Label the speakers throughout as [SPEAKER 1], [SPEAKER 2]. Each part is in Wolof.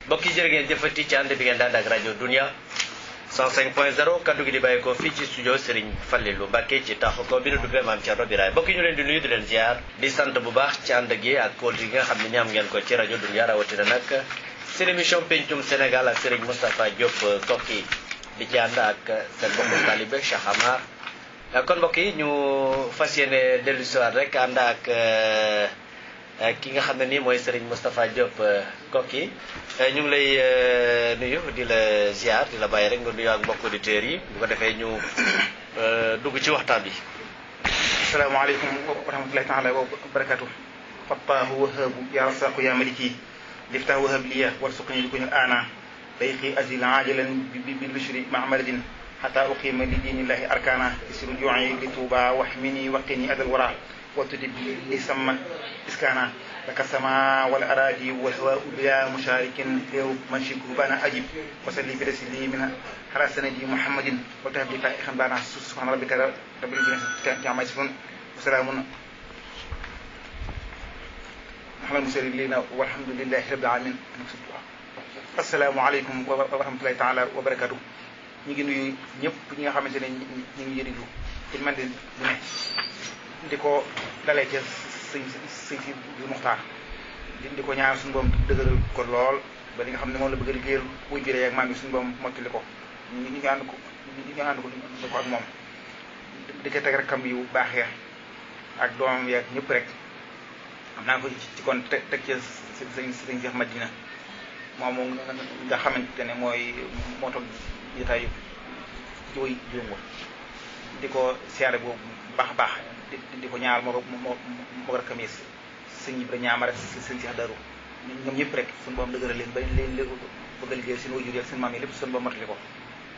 [SPEAKER 1] mbokk yi jërë ngeen jëfati ci ànd bi ngeen daan ak rajo Dunia 105.0 kaddu gi di bàyyi ko fii ci studio Serigne Fallilou Mbacké ci tax ko bi nu duppee Maam Thierno Birahim mbokk yi ñu leen di nuyu di leen ziar di sant bu baax ci ànd gi ak kóol gi nga xam ne ñaam ngeen ko ci rajo Dunia rawatina nag seen émission pencum Sénégal ak Serigne Moustapha Diop Koki di ci ànd ak seen mbokku talibé Cheikh Amar kon mbokk yi ñu fas yéene dellu si waat rek ànd ak ki nga xam ne nii mooy Serigne Moustapha Diop Koki ñu ngi lay nuyu di la ziar di la bàyyi rek nga nuyu ak mbokk auditeurs yi bu ko defee ñu dugg ci waxtaan bi.
[SPEAKER 2] asalaamaaleykum wa rahmatulahi taala wa barakatu. fattaahu wahaabu ya rasaqu ya maliki liftah wahab liya warsuqni li kuñu aana dayqi azil ajalan bi lushri mahmaladin xata uqima li diinillahi arkana isru juu'i li tuuba waxmini waqini adal wara watudi li sama iskana laka sama wal aradi wal hawa bila musharikin teew manshiku bana ajib wasalli bi rasili min ala sanadi muhammadin wa tahdi fa bana subhana rabbika rabbil izzati amma yasifun wa salamun ala mursalin walhamdulillahi rabbil alamin. assalaamu aleykum wa rahmatullahi taala wa barakatuh. ñu ngi nuyu ñëpp ñi nga xamante ne ñu ngi yëriñu ci man de bu ne di ko dalee ca sëñ si du Muxtaar di ko ñaar suñu boom dëgëral ko lool ba li nga xam ne moom la bëgg a liggéeyal buy juree ak maam yi suñu boom mottali ko ñu ànd ko ak moom di ko teg rek kam yu baax ya ak doomam yeeg ñëpp rek xam naa ko ci kon teg ca sëñ Cheikh Madina moom nga xamante ne moo toog jotaayu ci way juróom wa di ko siyaare boobu baax a baax di ko ñaar moo rakkam yi sëñ Ibra ñaama rek sëñ Cheikh Darou ñoom ñëpp rek suñu boom dëgëral leen ba leen bëgg a liggéey seen waajur ak seen maam yi lépp suñu boom matali ko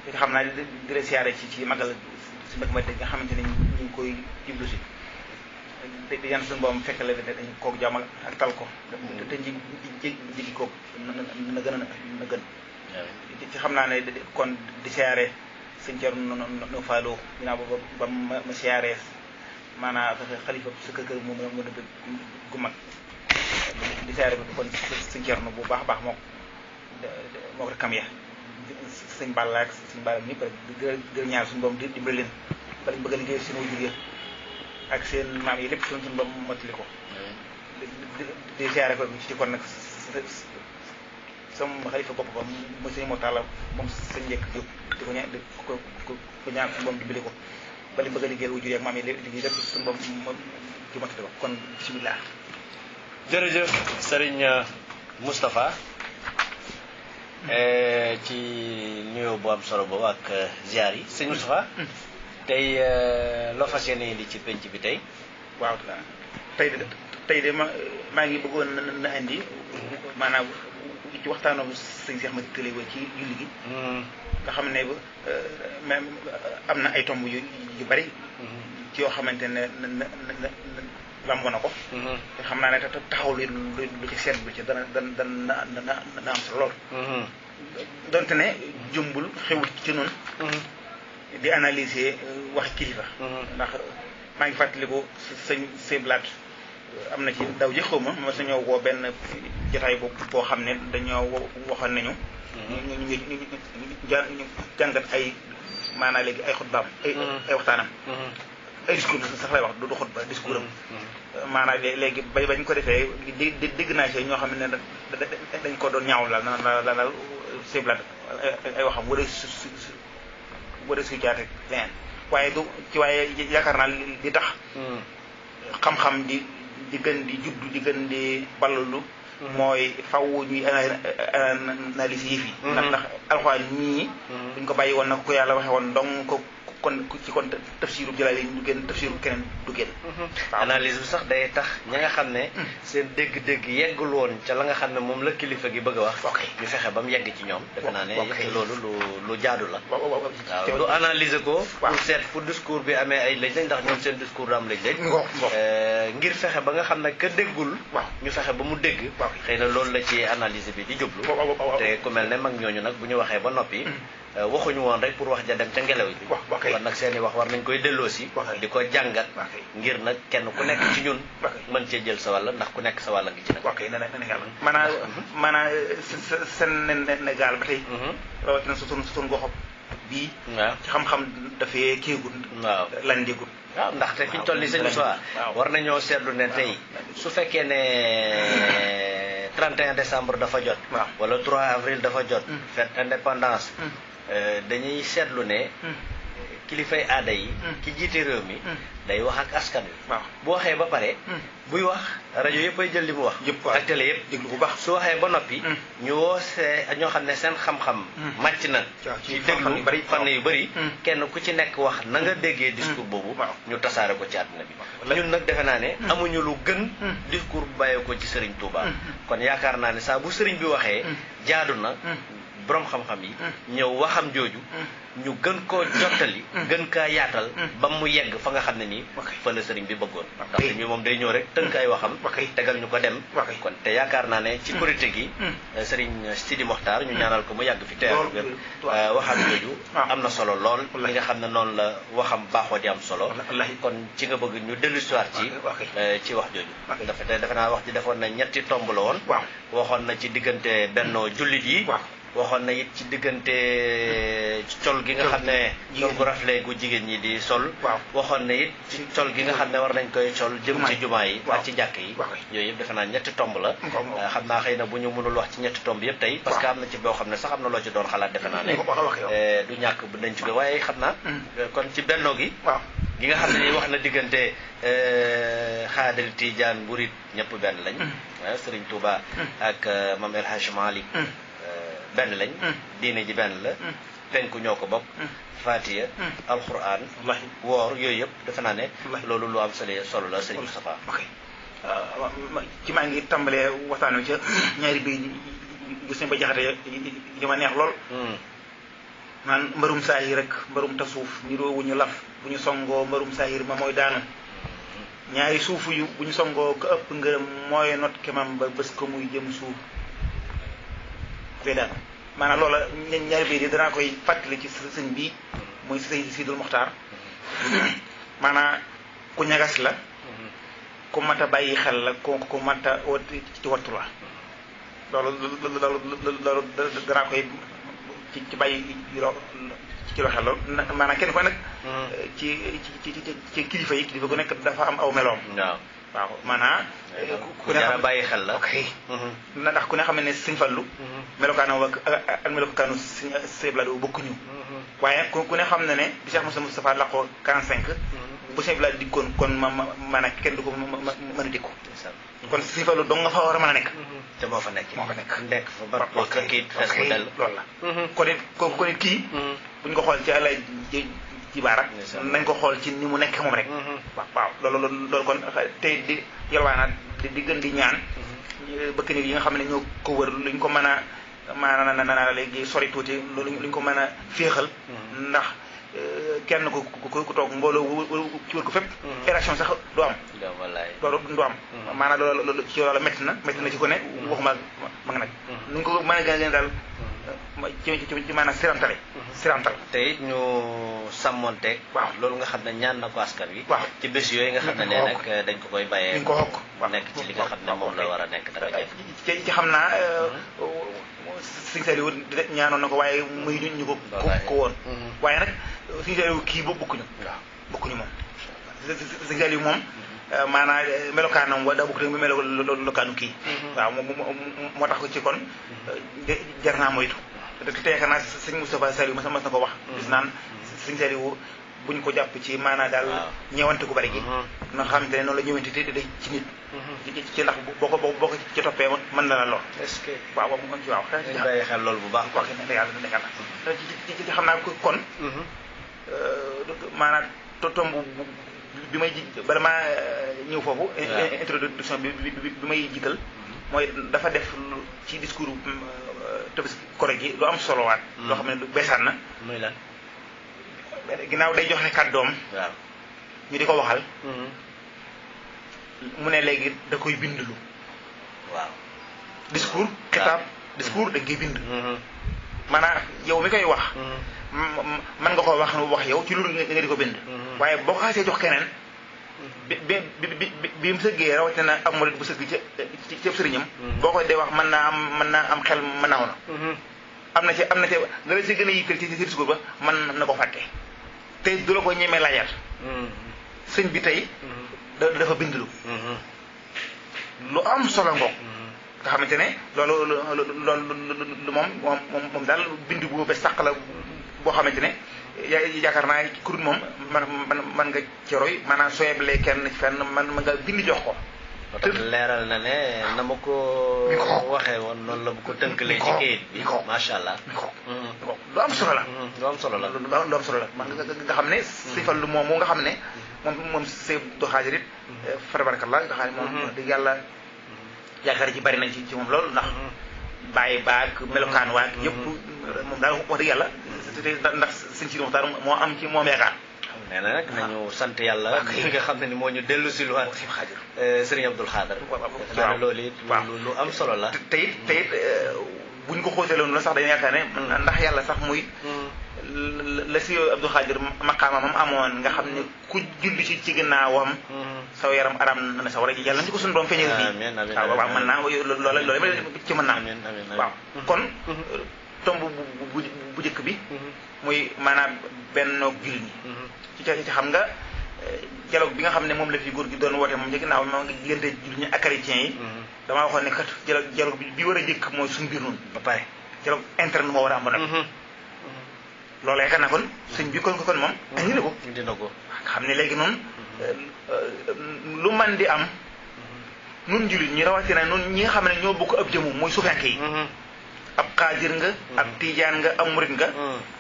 [SPEAKER 2] te xam naa di leen siyaare ci magal si mbék ma nga xamante ne ñu ngi koy jublu si di yan suñu boom fekk la dañ koog jàmm ak tal ko te jigi koog na gën na gën ci xam naa ne kon di siyaare sëñ Thierno no Fallou dinaa ba ma siyaare maanaam xalifa sa kër moom mën a gu mag di siyaare bi kon sëñ Thierno bu baax a baax moo rek kam ya sëñ Balla ak sëñ Balla ñëpp rek di ñaar suñu boom di dimbali leen ba lañ bëgg a liggéey seen wajur ya ak seen maam yi lépp suñu boom mottali ko di siyaare ko ci kon nag sama xalifa bopp ba mu sëñ Motalla moom sëñ njëkk jóg di ko ñaan ko ñaan suñu boom dimbali ko ba li bëgg a liggéeyal wujur ak maam yi liggéey lépp suñu boom ci mottali ko kon bismillah.
[SPEAKER 1] jërëjëf Serigne Moustapha ci nuyoo bu am solo boobu ak ziar yi sëñ Moustapha tey loo fas yéene indi ci penc bi tey.
[SPEAKER 2] waaw tey de maa ngi bëggoon na indi maanaam ci waxtaanoo sëñ Cheikh Mati Tële ci julli gi nga xam ne même am na ay tomb yu bari ci yoo xamante ne lamboo na ko te xam naa ne taxaw lu ci seetlu ci dana am solo lool donte ne jumbul xewul ci noonu di analyser waxi kilifa ndax maa ngi fàttaliku sëñ Seblaat am na ci daw ji xaw ma sañoo woo benn jotaay boo xam ne dañoo waxoon nañu ñu jàngat ay maanaa léegi ay xutbaam ay waxtaanam ay discours sax lay wax du xutba discours am maanaa léegi bañ ko defee dégg naa si ñoo xam ne dañ ko doon ñaaw laal siblat ay waxam war a sujaate leneen waaye yaakaar naa li tax xam-xam di gën di juddu di gën di ballalu mooy faw ñuy analyse yi fi ndax alxuraan ñii buñ ko bàyyi woon na ko yàlla waxe woon donc kon ci kon tafsiru jëlaale du génn tafsiru keneen du génn
[SPEAKER 1] analyse bi sax day tax ña nga xam ne seen dégg-dégg yeggul woon ca la nga xam ne moom la kilifa gi bëgg a wax ñu fexe ba mu yegg ci ñoom defe naa ne loolu lu jaadu la waaw du analyser ko pour seet fu discours bi amee ay lëj-lëj ndax ñoom seen discours du am lëj-lëj ngir fexe ba nga xam ne ka déggul ñu fexe ba mu dégg xëy na loolu la ci analyse bi di jublu te ku mel ne mag ñooñu nag bu ñu waxee ba noppi waxuñu woon rek pour wax ja dem ca ngelaw bi kon nag seen i wax war nañ koy delloosi di ko jàngat ngir nag kenn ku nekk ci ñun mën cee jël sa wàll ndax ku nekk sa wàll ngi ci nag
[SPEAKER 2] maanaam Sénégal ba tey rawatina suñu goxam bii ci xam-xam dafee kéegul lan déggul
[SPEAKER 1] waaw ndaxte fi ñu toll nii sëñ Moussa war nañoo seetlu ne tey su fekkee ne 31 décembre dafa jot wala 3 avril dafa jot fête indépendance dañuy seetlu ne kilifay aada yi ki jiite réew mi day wax ak askan wi bu waxee ba pare buy wax rajo yëpp ay jël li mu wax ak télé yëpp déglu bu baax su waxee ba noppi ñu woosee ñoo xam ne seen xam-xam màcc na ci déglu fànn yu bëri kenn ku ci nekk wax na nga déggee discours boobu ñu tasaare ko ci àdduna bi ñun nag defe naa ne amuñu lu gën discours bu bàyyee ko ci Serigne Touba kon yaakaar naa ne saa bu Serigne bi waxee jaadu na borom xam-xam yi ñëw waxam jooju ñu gën koo jottali gën kaa yaatal ba mu yegg fa nga xam ne nii fa la sëriñ bi bëggoon ndaxte ñu moom day ñëw rek tënk ay waxam tegal ñu ko dem kon te yaakaar naa ne ci korite gi sëriñ Sidi Mokhtar ñu ñaanal ko mu yàgg fi teew gën waxam jooju am na solo lool li nga xam ne noonu la waxam baaxoo di am solo kon ci nga bëgg ñu dellu histoire ci wax jooju defe naa wax ji defoon na ñetti tomb la woon waxoon na ci diggante bennoo jullit yi waxoon na it ci diggante col gi nga xam ne col gu rafle gu jigéen ñi di sol waxoon na it ci col gi nga xam ne war nañ koy sol jëm ci jumaa yi ak ci jàkk yi yooyu yëpp defe naa ñetti tomb la xam naa xëy na bu ñu mënul wax ci ñetti tomb yëpp tey parce que am na ci boo xam ne sax am na loo ci doon xalaat defe naa ne du ñàkk bu nañ ci ko waaye xam naa kon ci bennoo gi gi nga xam ne ni wax na diggante xaadir Tijaan Murit ñëpp benn lañ Sëriñ Tuuba ak Mame El Hadji Malick benn lañ diine ji benn la penku ñoo ko bokk Fatiha alquran woor yooyu yëpp defe naa ne loolu lu am solo la sëñ Moustapha
[SPEAKER 2] ci maa ngi tàmbalee waxtaan wi ca ñaari bi yu sëñ ba jaxate yi ma neex lool naan mbarum saahir rek mbarum tasuuf niroo wu ñu laf bu ñu songoo mbarum saahir ma mooy daanu ñaari suufu yu bu ñu songoo ko ëpp ngërëm mooy not kemam ba bés ko muy jëm suuf daanu maanaam loola ñaari biir yi danaa koy fàttali ci sëñ bii muy sëñ Sidul Muxtaar maanaam ku ñagas la ku mat a bàyyi xel la ku mat a ci wattu la loolu danaa koy ci bàyyi ci loo xel loolu maanaam kenn ko nag ci kilifa yi kilifa gu nekk dafa am aw meloom waaw maanaam
[SPEAKER 1] ku ne xam bàyyi xel la
[SPEAKER 2] ok ndax ku ne xam ne sëñ Fallu melokaanam ak melokaanu sëñ Blado bokkuñu waaye ku ne xam ne bi Cheikh Moustapha laqoo 45 bu sëñ Blado dikkoon kon maanaam kenn du ko mën a dikku kon sëñ Fallu dong nga fa war a mën a nekk
[SPEAKER 1] te moo fa nekk
[SPEAKER 2] nekk
[SPEAKER 1] fa ba kii fees bu dell
[SPEAKER 2] loolu la kon it kii buñ ko xool ci àlla ci baara nañ ko xool ci ni mu nekk moom rek waaw loolu kon tey di yalwaanaat di gën di ñaan bëkk nit yi nga xam ne ñoo ko wër luñ ko mën a maanaam léegi sori tuuti luñ ko mën a féexal ndax kenn ku toog mbooloo ci wër ko fépp érection sax du am loolu du am maanaam loolu ci loolu métti na ci ko ne waxuma ma nga nag nuñ ko mën a gën a gën daal ci maanaam sirantal
[SPEAKER 1] te it ñu sàmmonteeg loolu nga xam ne ñaan na ko askan wi ci bés yooyu nga xam ne nee nag dañ ko koy bàyyee
[SPEAKER 2] ko xokk
[SPEAKER 1] nekk ci li nga xam ne moom la war a nekk dara jëf
[SPEAKER 2] ci xam naa Sëñ Saliou ñaanoon na ko waaye muy ñu ko woon waaye nag Sëñ Saliou kii bokkuñu moom Sëñ Saliou moom maanaam melokaanam wa daa bokk rek mu melokaanu kii waaw moo tax ko ci kon jar naa moytu te yaakaar naa sëñ Moustapha Saliou mas na ko wax gis naan Sëñ Saliou buñ ko jàpp ci maanaam daal ñeewante gu bari gi nga xamante ne noonu la ñëwante te day ci nit ci ndax boo ko ci toppee mën na la lor
[SPEAKER 1] est-ce que
[SPEAKER 2] waaw
[SPEAKER 1] bàyyi xel loolu bu baax
[SPEAKER 2] wax ci xam naa kon maanaam tomb bi may bala maa ñëw foofu introduction bi may jiital mooy dafa def ci discours Tabaski Korite gi lu am solo waat loo xam ne lu beesaan na
[SPEAKER 1] muy lan
[SPEAKER 2] ginnaaw day joxe kàddoom
[SPEAKER 1] waaw
[SPEAKER 2] ñu di ko waxal mu ne léegi da koy bindlu
[SPEAKER 1] waaw
[SPEAKER 2] discours xitaab discours dañ koy bind maanaam yow mi koy wax man nga ko wax yow ci loolu nga di ko bind waaye boo ko xasee jox keneen bi mu sëggee rawatina am murid bu sëgg ci sëriñam boo koy dee wax mën naa am xel ma naaw na am na ci nga la si gën a yitteel ci discours ba mën na ko fàtte te du la ko ñemee laajal sëñ bi tey dafa bind lu am solo ngoog nga xamante ne loolu moom daal bind bu ba sàq la boo xamante ne yaakaar naa kurut moom man nga ci roy maanaam sooyeblee kenn fenn man nga bind jox ko
[SPEAKER 1] te leeral na ne na ma ko waxee woon noonu la bu ko tënkalee ci kayit bi macha allah
[SPEAKER 2] lu am solo la
[SPEAKER 1] lu am solo la
[SPEAKER 2] lu am solo la nga xam ne si fallu moom nga xam ne moom Sëñ Abdu Xaadir it fa tabarakallah nga xam ne moom dëgg yàlla yaakaar ci bari nañ ci moom loolu ndax bàyyi baag melokaan waag yëpp moom daal wax dëgg yàlla ndax sëñ Sidi Muxtaar moo am ci moom yaakaar
[SPEAKER 1] nee na nag nañu sant yàlla ki nga xam ne ni moo ñu dellu si lu waat Sëriñ Abdul Xaadir waaw loolu it lu am solo la
[SPEAKER 2] te it buñ ko xóoteeloon la sax dañu yaakaar ne ndax yàlla sax muy la si Abdul Xaadir maqaama moom amoon nga xam ne ku julli ci ginnaawam saw yaram aram na sa war a yàlla nañu ko suñu doom feeñal fii waaw mën naa loolu ci mën naa waaw kon tomb bu njëkk bi muy maanaam benn jullit ñi ci xam nga dialogue bi nga xam ne moom la fi góor gi doon woote moom ci ginnaaw moom nga diggante jullit ñi ak chrétiens yi damaa waxoon ne kat dialogue bi war a jëkk mooy suñu biir noonu ba pare dialogue interne moo war a am ba nag loolu yaakaar naa kon sëñ bi kon moom andi na ko
[SPEAKER 1] dina ko
[SPEAKER 2] xam ne léegi noonu lu man di am nun jullit ñi rawatina nun ñi nga xam ne ñoo bokk ab jëmu mooy suufiyanke yi ab xaadir nga ab tiijaan nga ab murit nga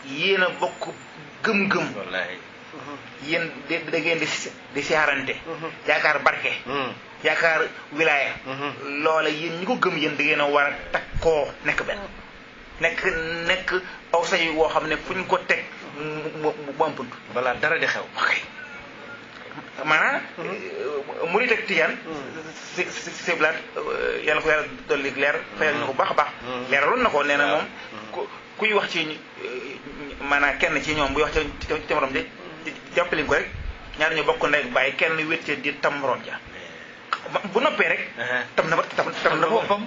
[SPEAKER 2] yéen a bokk gëm-gëm yéen da ngeen di siyaarante yaakaar barke yaakaar wilaaya loola yéen ñi ko gëm yéen da ngeen a war a takkoo nekk benn nekk aw say woo xam ne fu ñu ko teg mu am punt
[SPEAKER 1] balaa dara di xew
[SPEAKER 2] maanaam murit ak tijaan si blaat yàlla ko yàlla dolli leer fayal na ko baax a baax leeraloon na ko nee na moom kuy wax ci maanaam kenn ci ñoom buy wax ci morom de jàppalin ko rek ñaar ñu bokk ndey ak bàyyi kenn wéttee di tam morom ja bu noppee rek tam na boppam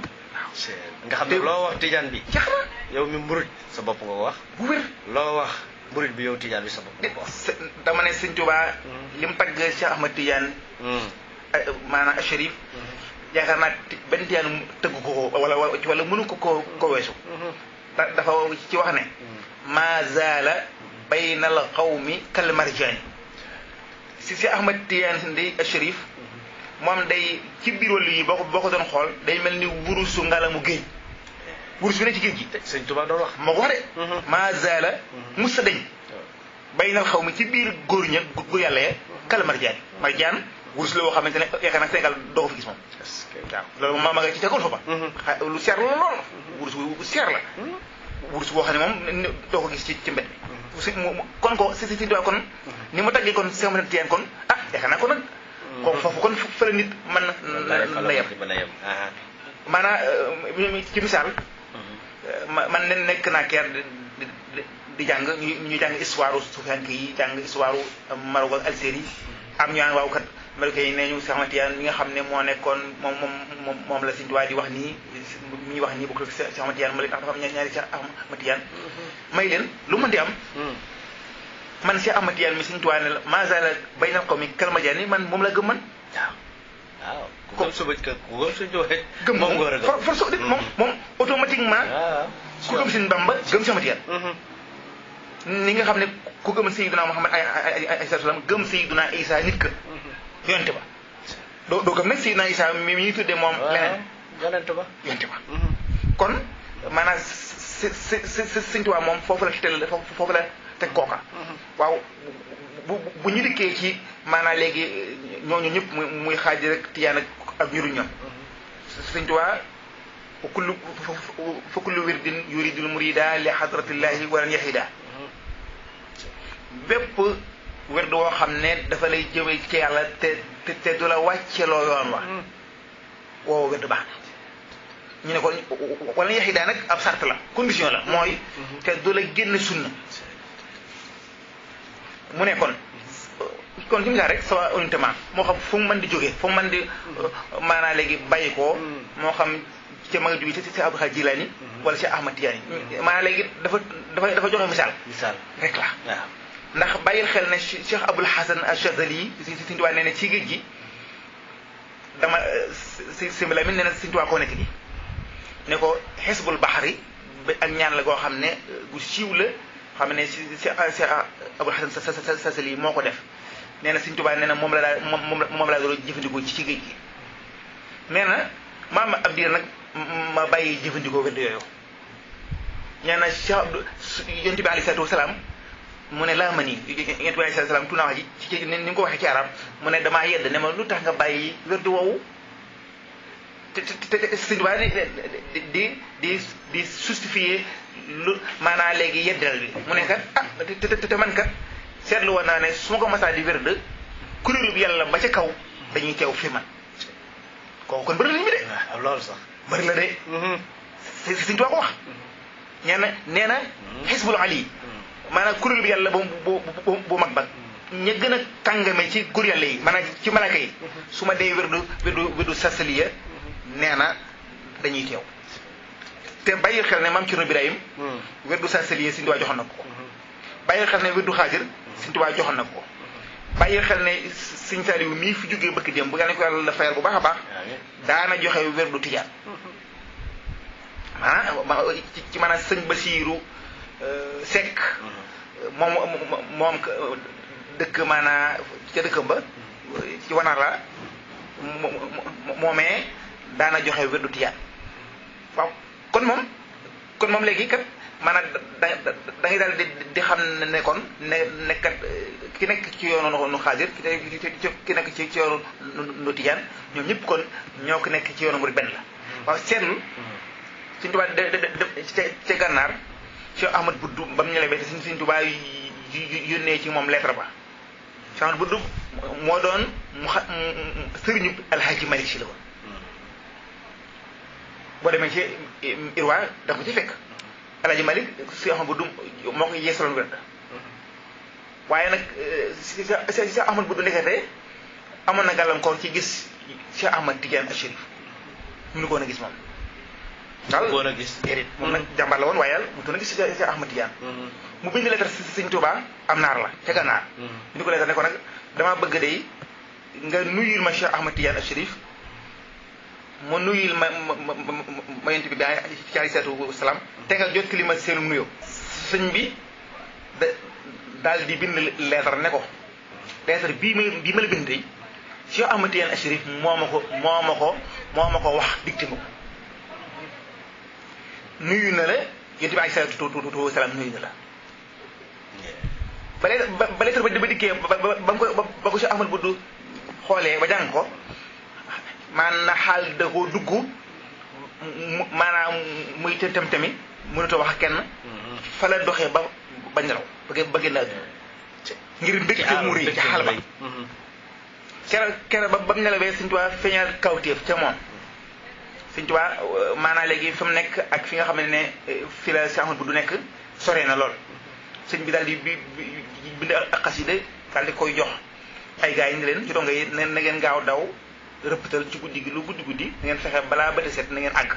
[SPEAKER 1] nga xam ne loo wax tijaan bi
[SPEAKER 2] jax na
[SPEAKER 1] yow mi murit sa bopp nga ko wax
[SPEAKER 2] bu wér
[SPEAKER 1] loo wax murit bi yow tijaan bi sa bopp nga ko wax
[SPEAKER 2] dama ne Sëñ Tuubaa li mu tagg Cheikh Ahmad Tidiane maanaam Chérif yaakaar naa benn tijaan tëgg ko wala mënu ko weesu dafa ci wax ne ma zaala bayna al qawmi kal marjaani si Ahmad Tidiane ndi Chérif moom day ci biir wàllu yi boo ko doon xool day mel ni wurusu ngalamu géej wurus bi ne ci géej gi
[SPEAKER 1] Sëñ Tuubaa doon wax
[SPEAKER 2] moo ko wax de ma zaala musa dañ bayna al qawmi ci biir góor ña góor yàlla ya kal marjaani marjaan wurus la boo xamante ne yaakaar naa Sénégal doo ko fi gis moom waaw loolu moom ma nga ci tegul fa ba lu seer la lool wurus bu seer la wurus boo xam ne moom doo ko gis ci mbedd bi si kon ko si Tuubaa kon ni mu taggee kon Seex Tijaan kon yaakaar naa ko nag kooku foofu kon fële nit mën na yem maanaam ci misaal man ne nekk naa keer di jàng ñu jàng histoire suufiyanke yi jàng histoire Maroc ak Algérie am ñu naan waaw kat Marocains yi nee ñu Seex Tijaan mi nga xam ne moo nekkoon moom la Sëñ Tuubaa di wax nii mi ñuy wax nii bokk Seex Tijaan ma leen ndax dafa am ñaari Seex Tijaan may leen lu mën di am man Seex Tijaan mi Sëñ Tuubaa ne la ma zaala bayna al qawmi kal marjaani man moom la gëm man
[SPEAKER 1] waaw ku gëm suba ku gëm Sëñ Tuubaa
[SPEAKER 2] gëm moom nga war a gëm force moom automatiquement ku gëm Sëñ Bamba gëm Seex Tijaan ni nga xam ne ku gëm Seydina Muhammad ay salaam gëm Seydina Isa nit ka yonte ba doo gëm nag Seydina Isa mi ñuy tuddee moom leneen
[SPEAKER 1] yonte ba
[SPEAKER 2] kon maanaam Sëñ Tuubaa moom foofu la teg kooka waaw bu ñu dikkee ci maanaam léegi ñooñu ñëpp muy xaaji rek tijaan ak ñu dul ñoom Sëñ Tuubaa fa kullu wirdin yuridul murida li hadratillahi walan yahida bépp werd woo xam ne dafa lay jëme ci yàlla te du la wàcceloo yoon wa woowa werd baax ñu ne ko wala yaxi daa nag ab sart la condition la mooy te du la génn sunna mu ne kon ci misaal rek sawa unitement moo xam fu mu mën di jógee fu mu mën di maanaa léegi bàyyi koo moo xam ci ma nga jóge ci Abdul Xaadir Jilaani wala ci Ahmad Tijaani maanaa léegi dafa joxe misaal rek la
[SPEAKER 1] waaw
[SPEAKER 2] ndax bàyyil xel ne Cheikh Abul Hasan Achazali yi Sëñ Tuubaa nee na ci géej gi dama si la min nee na Sëñ Tuubaa koo nekk gi ne ko xisbul baxari ak ñaan la goo xam ne gu siiw la xam ne si Abul Hasan Achazali yi moo ko def nee na Sëñ Tuubaa nee na moom la doon jëfandikoo ci géej gi nee na maam ab diir nag ma bàyyi jëfandikoo wedd yooyu nee na Cheikh Abdou Yonent bi alayhi salaatu wasalaam mu ne laa ma nii Yonent bi alayhi salaatu wasalaam tunaa ji ci ni nga ko waxee ci arab mu ne damaa yedd ne ma lu tax nga bàyyi wedd woowu te Sëñ Tuubaa di justifier lu maanaa léegi yeddal bi mu ne kat te man kat seetlu woon naa ne su ma ko masaa di wérd kuréelu bi yàlla ba ca kaw dañuy teew fi man kooku kon bëri la ñu de
[SPEAKER 1] waaw loolu sax
[SPEAKER 2] bëri la de Sëñ Tuubaa ko wax nee na xisbul ali maanaam kuréelu bi yàlla bu mag ba ña gën a kàngame ci góor yàlla yi maanaam ci malaaka yi su ma dee wérdu sasaliya nee na dañuy teew te bàyyi xel ne maam Cerno Birahim wérdu sasaliya Sëñ Tuubaa joxoon na ko bàyyi xel ne wérdu xaadir Sëñ Tuubaa joxoon na ko bàyyi xel ne Sëñ Saaliw mii fi jógee bëkk dem bu yàlla ko yàlla fayal bu baax a baax daana joxe wérdu tijaan ci maanaam sëñ Basiiru Sekk moom dëkk maanaa ca dëkkam ba ci Wanar la moomee daana joxe wérdu tijaan waaw kon moom léegi kat maanaam da ngay daal di xam ne kon ne kat ki nekk ci yoonu nu xaadir ki nekk ci yoonu nu tijaan ñoom ñëpp kon ñoo ko nekk ci yoonu murid benn la waaw seetlu Sëñ Tuubaa ca gànnaar ci Ahmad Buddu ba mu ñëwee te Sëñ Tuubaa yónnee ci moom lettre ba ci Ahmad Buddu moo doon sëriñu Alhaaji Malik Si la woon boo demee ci Irwa da ko ci fekk Alaaji Malik si Ahmad Buddu moo ko yeesaloon wér waaye nag si Ahmad Buddu nekkate amoon na gàllankoor ci gis Cheikh Ahmad Tidiane al Chérif mënu ko woon a gis moom
[SPEAKER 1] woon a gis
[SPEAKER 2] déedéet moom nag jàmbaar la woon waaye yàlla mu toon a gis Cheikh Ahmad Tidiane mu bind lettre si Sëñ Tuubaa am naar la ca gànnaar bind ko lettre ne ko nag damaa bëgg day nga nuyul ma Cheikh Ahmad Tidiane al Chérif mu nuyul ma yonent bi ci alayhi salaatu wasalaam te nga jot li ma seenum nuyoo sëñ bi daal di bind lettre ne ko lettre bii ma la bind tey Cheikh Ahmad Tidiane Chérif moo ma ko wax dicté ma ko nuyu na la yonent bi alayhi salaatu wasalaam nuyu na la ba lettre ba dikkee ba ko Cheikh Ahmad Buddu xoolee ba jàng ko maanaam xaal da koo dugg maanaam muy tem-temi mënut a wax kenn fa la doxee ba nelaw ba génn àdduna ngir mbégte mu rëy ca xaal ba kere ba mu nelawee Sëñ Tuubaa feeñal kawtéef ca moom Sëñ Tuubaa maanaam léegi fi mu nekk ak fi nga xam ne fi la Cheikh Ahmad Buddu nekk sore na lool sëñ bi daal di bind ak xasida daal di koy jox ay gars yi ni leen ci donga yi na ngeen gaaw daw rëppatal ci guddi gi lu guddi na ngeen fexe balaa bët set na ngeen àgg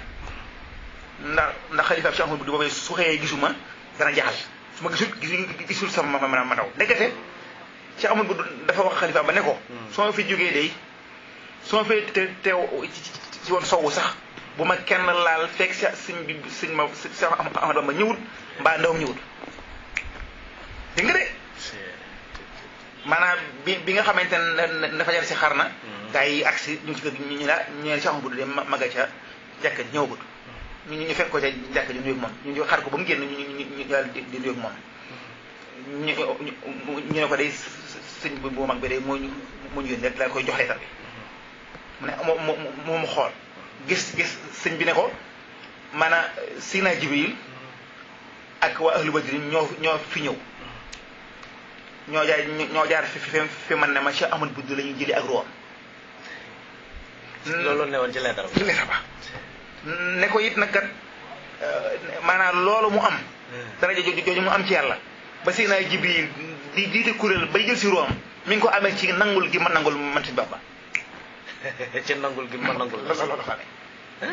[SPEAKER 2] ndax xalifa Cheikh Ahmad Buddu boobee su xëyee gisuma dana jaaxal su ma gisul sama ma daw ndekete Cheikh Ahmad Buddu dafa wax xalifa ba ne ko soo fi jógee day soo fi teew ci woon sowwu sax bu ma kenn laal fekk sëñ Ahmad Bamba ñëwut mbaa ndawam ñëwut dégg nga de maanaam bi nga xamante ne dafa jar si xar na gaa yi agsi ñu ci kër gi ñu ne Cheikh Ahmad Buddu de maga ca jàkka ji ñëwagut ñu fekk ko ca jàkka ji nuyu moom ñu xar ko ba mu génn ñu daal di nuyu moom ñu ne ko day sëñ bu mag bi day moo ñu yónni rek daal koy jox leetar bi mu ne mu xool gis sëñ bi ne ko maanaam Sina Jibril ak waa ahlu badri ñoo fi ñëw ñoo jaar fi man ne ma Cheikh Ahmad Buddu la ñuy jëli ak ruwaam
[SPEAKER 1] loolu ne woon ci lettre
[SPEAKER 2] ba ne ko it nag kat maanaam loolu mu am dara jooju mu am ci yàlla ba Seydina Jibril di jiite kuréel bay jël si ruwaam mi ngi ko amee ci nangul gi ma nangul man Sëñ Bamba
[SPEAKER 1] ci nangul gi ma nangul
[SPEAKER 2] loolu dafa amee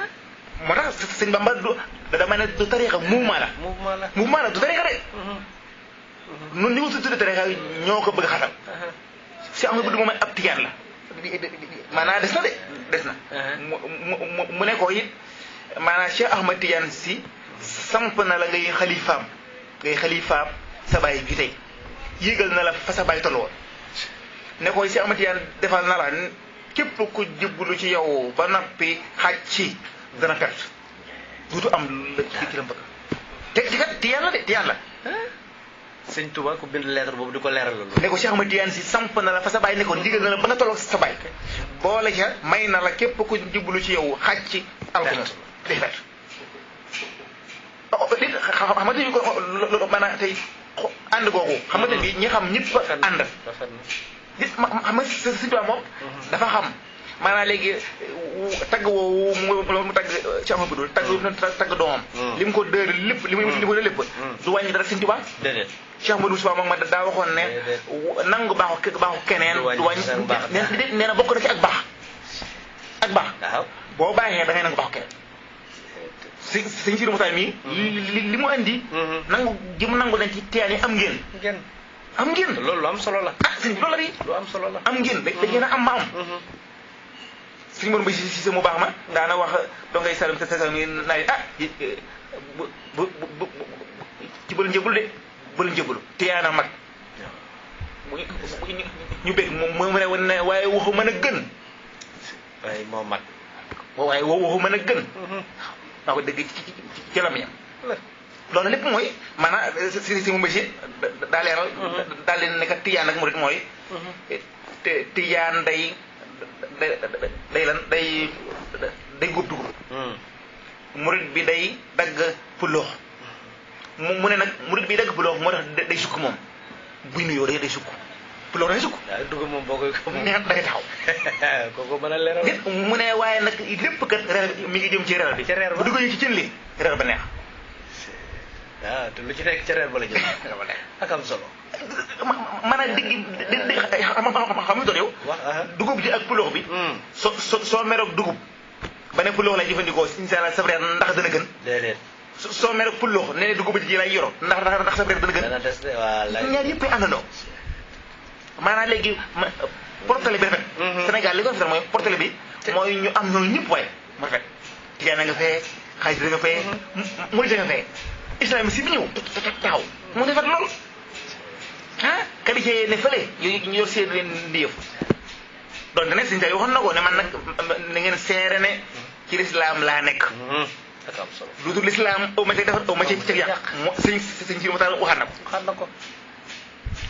[SPEAKER 2] moo tax Sëñ Bamba du dama ne du tariixa mouvement la du tariixa de nun ñu ko tudde tariixa ñoo ko bëgg a xatal si am nga bëgg moom ab tijaan la maanaam des na de des na mu ne ko it maanaam Cheikh Ahmad Tidiane si samp na la ngay xalifaam sa baay bi tey yéegal na la fa sa baay toll woon ne ko Cheikh Ahmad Tidiane defal na la képp ku jublu ci yow ba noppi xaj ci dana perte duutu am la ci la bëgg te ci kat Tijaan la de Tijaan la
[SPEAKER 1] Sëñ Tuubaa ku bind lettre boobu di ko leeral loolu
[SPEAKER 2] ne ko Cheikh Ahmad Tidiane si samp na la fa sa baay ne ko ndigal na la ba nga tolloog sa baay boole ca may na la képp ku jublu ci yow xaj ci alkuna day perte xamante ni ko loolu maanaam tey ànd googu xamante ni ñi xam ñëpp ànd xam nga Sëñ Tuubaa moom dafa xam maanaam léegi tagg woowu mu tagg ci ama budul tagg doomam li mu ko dër lépp li mu ko dër lépp du wàññi dara Sëñ Tuubaa déedéet Cheikh Amadou Moussa moom ma daa waxoon ne nangu baaxu keneen du wàññi nee na bokk na ci ak baax boo baaxee da ngay nangu baaxu keneen Sëñ Sidi Moussa mii li mu andi nangu gi mu nangu dañ ci tiyaan yi am ngeen
[SPEAKER 1] loolu lu am solo la
[SPEAKER 2] sëñ bi loolu la di
[SPEAKER 1] lu am solo la
[SPEAKER 2] am ngeen da ngeen a am ma am suñu mor ba si mu baax ma daana wax dongay salam te salam yi naay bu ci bël njëbul de bël njëbul tiyaana mag ñu bég mu ne woon ne waaye waxu mën a gën
[SPEAKER 1] waaye moo mag
[SPEAKER 2] waaye waxu mën a gën waa ko dégg ci lamiñam loolu lépp mooy maanaam si mu mbési daa leeral daal leen ne kat tiyaan ak murit mooy tiyaan day lan day góob dugub murit bi day dagg puloox mu ne nag murit bi dagg puloox moo tax day sukk moom buy nuyoo day sukk puloox day sukk
[SPEAKER 1] dugub moom boo koy
[SPEAKER 2] neex day taxaw
[SPEAKER 1] kooku mën a leeral
[SPEAKER 2] mu ne waaye nag lépp kat reer mi ngi jëm ci reer bi bu duggee ci cin li reer ba neex
[SPEAKER 1] te lu ci nekk ca reer ba la jëm ak am solo
[SPEAKER 2] maanaam digg xam nga doon yow dugub ji ak puloox bi soo meroog dugub ba ne puloox lay jëfandikoo insha Allah sa reer ndax dana gën
[SPEAKER 1] déedéet
[SPEAKER 2] soo meroog puloox nee ne dugub ji lay yoro ndax sa reer dana gën ñaar yëpp àndandoo maanaam léegi portale bi rafet Sénégal li ko rafetal mooy portale bi mooy ñu am ñooñu ñëpp waaye mu rafet tijaan nga fee xaalis nga fee murit nga fee islam si bi ñëw taxaw mu defar lool qualifié ne fële ñu yor seen ndi yëf donte ne Sëñ Tuubaa waxoon na ko ne man nag na ngeen seere ne ci lislaam laa nekk
[SPEAKER 1] ak am solo
[SPEAKER 2] lu dul lislaam aw ma ci defar aw ma ci yàq sëñ si mu taal waxaat na ko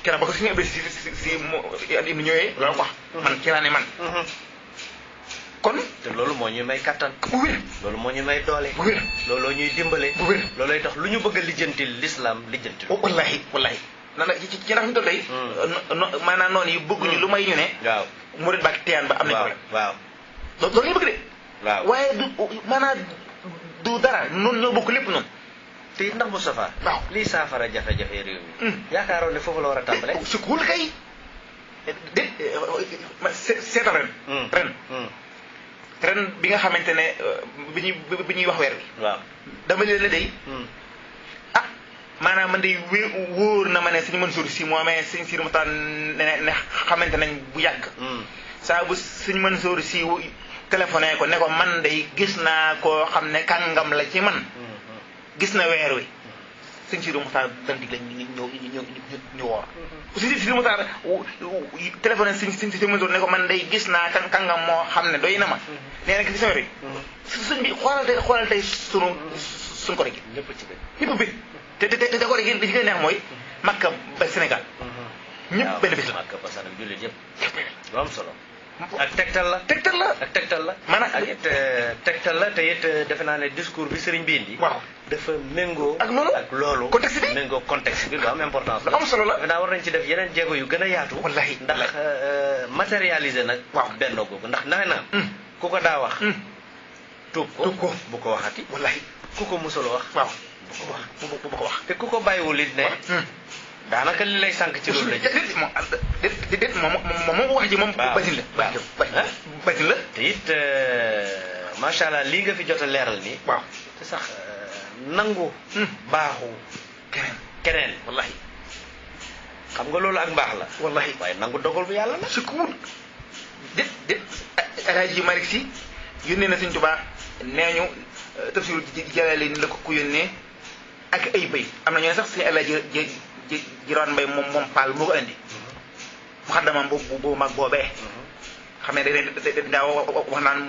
[SPEAKER 2] kenn ba ko suñu ëbbee si mu ñëwee loolu wax man ci laa ne man kon
[SPEAKER 1] te loolu moo ñuy may kattan
[SPEAKER 2] bu wér
[SPEAKER 1] loolu moo ñuy may doole
[SPEAKER 2] bu wér
[SPEAKER 1] looloo ñuy dimbale
[SPEAKER 2] bu wér
[SPEAKER 1] loolooy tax lu ñu bëgg a lijjantil l'islam lijjantil
[SPEAKER 2] wallahi na ci ndax ñu toll tey maanaam noonu yi bëgguñu lu may ñu ne
[SPEAKER 1] waaw
[SPEAKER 2] murit baak tiyaan ba am nañ problème
[SPEAKER 1] waaw
[SPEAKER 2] loolu ñu bëgg de
[SPEAKER 1] waaw
[SPEAKER 2] waaye du maanaam du dara noonu ñoo bokk lépp noonu
[SPEAKER 1] te it ndax Moustapha
[SPEAKER 2] waaw
[SPEAKER 1] lii saafara jafe-jafe réew mi yaakaaroon ne foofu la war a tàmbale
[SPEAKER 2] su kuul kay de seetal ren bi nga xamante ne bi ñuy wax weer bi
[SPEAKER 1] waaw
[SPEAKER 2] dama leen la day maanaam man de wóor na ma ne Sëñ Mansour si moo amee Sëñ Sidi Muxtaar ne xamante nañ bu yàgg saa bu Sëñ Mansour si téléphoné ko ne ko man day gis naa koo xam ne kàngam la ci man gis na weer wi Sëñ Sidi Muxtaar dal dig lañ ñu woor Sëñ Sidi Muxtaar téléphoné Sëñ Mansour ne ko man day gis naa kàngam moo xam ne doy na ma nee na gis na weer wi sëñ bi xoolal tey suñ ko rek
[SPEAKER 1] ñëpp ci
[SPEAKER 2] ñëpp bi te ko rek li ci gën a neex mooy Makka ba Sénégal ñëpp benn bés la
[SPEAKER 1] Makka ba Sénégal jullit yëpp lu am solo ak tegtal la
[SPEAKER 2] ak tegtal la maanaam
[SPEAKER 1] ak it tegtal la te it defe naa ne discours bi sëriñ bi indi
[SPEAKER 2] waaw
[SPEAKER 1] dafa méngoo
[SPEAKER 2] ak loolu contexte bi
[SPEAKER 1] méngoo contexte bi lu am importance
[SPEAKER 2] lu am solo la
[SPEAKER 1] defe naa war nañ ci def yeneen jéego yu gën a yaatu
[SPEAKER 2] wallahi
[SPEAKER 1] ndax matérialiser nag
[SPEAKER 2] waaw
[SPEAKER 1] benn googu ndax naxe na ku ko daa wax tuub ko bu ko waxati
[SPEAKER 2] wallahi
[SPEAKER 1] ku ko musul wax
[SPEAKER 2] waaw
[SPEAKER 1] bu
[SPEAKER 2] bu ko wax
[SPEAKER 1] te ku ko bàyyiwul it ne daanaka li lay sànq ci loolu la
[SPEAKER 2] déet moom wax ji moom batin la batin la
[SPEAKER 1] te it macha allah lii nga fi jot a leeral nii
[SPEAKER 2] waaw
[SPEAKER 1] te sax nangu baaxu keneen
[SPEAKER 2] wallahi
[SPEAKER 1] xam nga loolu ak mbaax la
[SPEAKER 2] wallahi
[SPEAKER 1] waaye nangu dogal bu yàlla la
[SPEAKER 2] sukkuur déet Alaaji Malick Si yónnee na Sëñ Tuubaa nee ñu tafsir Jalaale ni la ko ku yónnee ak ay bëy am na ñoo ne sax Sëñ Alaaji Jiraan Mbay moom Paal moo ko indi mu xaddamam boobu mag boobee xam ne daa wax naan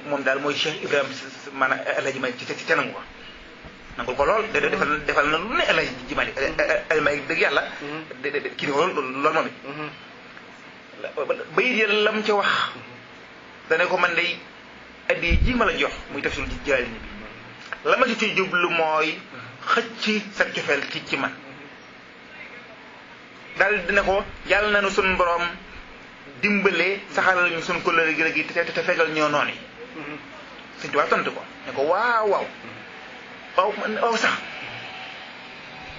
[SPEAKER 2] moom daal mooy Cheikh Ibrahima maanaam Alaaji Malick ci ca nangu ko nangul ko lool defal na lu ne Alaaji Malick dëgg yàlla kii ni ko loolu moom it bayit yàlla lam ca wax dane ko man day addi ji ma la jox muy tafsir Jalaale ni bi la ma ci jublu mooy xëcc sa cofeel ci man daal dina ko yàlla na nu sun borom dimbale saxalal ñu sun kóllëre gi te fegal ñoo noonu Sëñ Tuubaa tontu ko ne ko waaw sax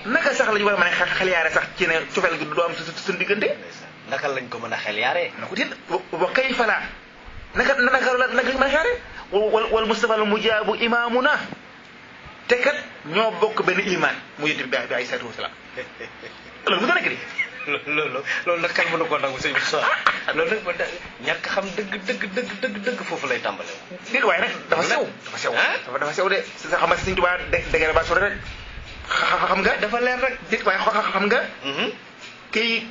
[SPEAKER 2] naka sax la ñu war a mën a xel yaare sax ci ne cofeel gi du am suñ diggante
[SPEAKER 1] naka lañ ko mën a xel yaare
[SPEAKER 2] na ko déet wa kay fala naka mën a yaare wal Mustafa al mujaabu imaamuna te kat ñoo bokk benn iman mu yonent bi ay salaatu wasalaam loolu mu da nekk di
[SPEAKER 1] loolu nag kan mënu ko nangu sëñ bi so loolu nag ñàkk xam dëgg foofu lay tàmbale
[SPEAKER 2] déet waaye nag dafa sew de xam nga Sëñ Tuubaa dégg ba sori rek xam nga
[SPEAKER 1] dafa leer rek
[SPEAKER 2] déet waaye xam nga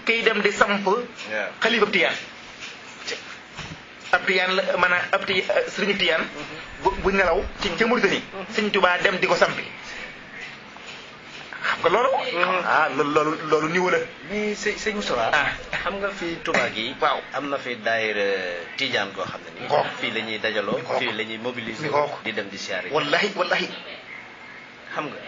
[SPEAKER 2] kay dem di samp xalifa Tijaan ab Tijaan la maanaam ab sëriñu Tijaan bu nelaw ci ca Mauritanie Sëñ Tuubaa dem di ko sampi xam nga loolu loolu niveau la
[SPEAKER 1] mais sëñ Moussa xam nga fii Touba gi
[SPEAKER 2] waaw
[SPEAKER 1] am na fi daayira Tijaan goo xam ne nii fii la ñuy dajaloo fii la ñuy mobiliser di dem di siyaare
[SPEAKER 2] wallahi
[SPEAKER 1] xam nga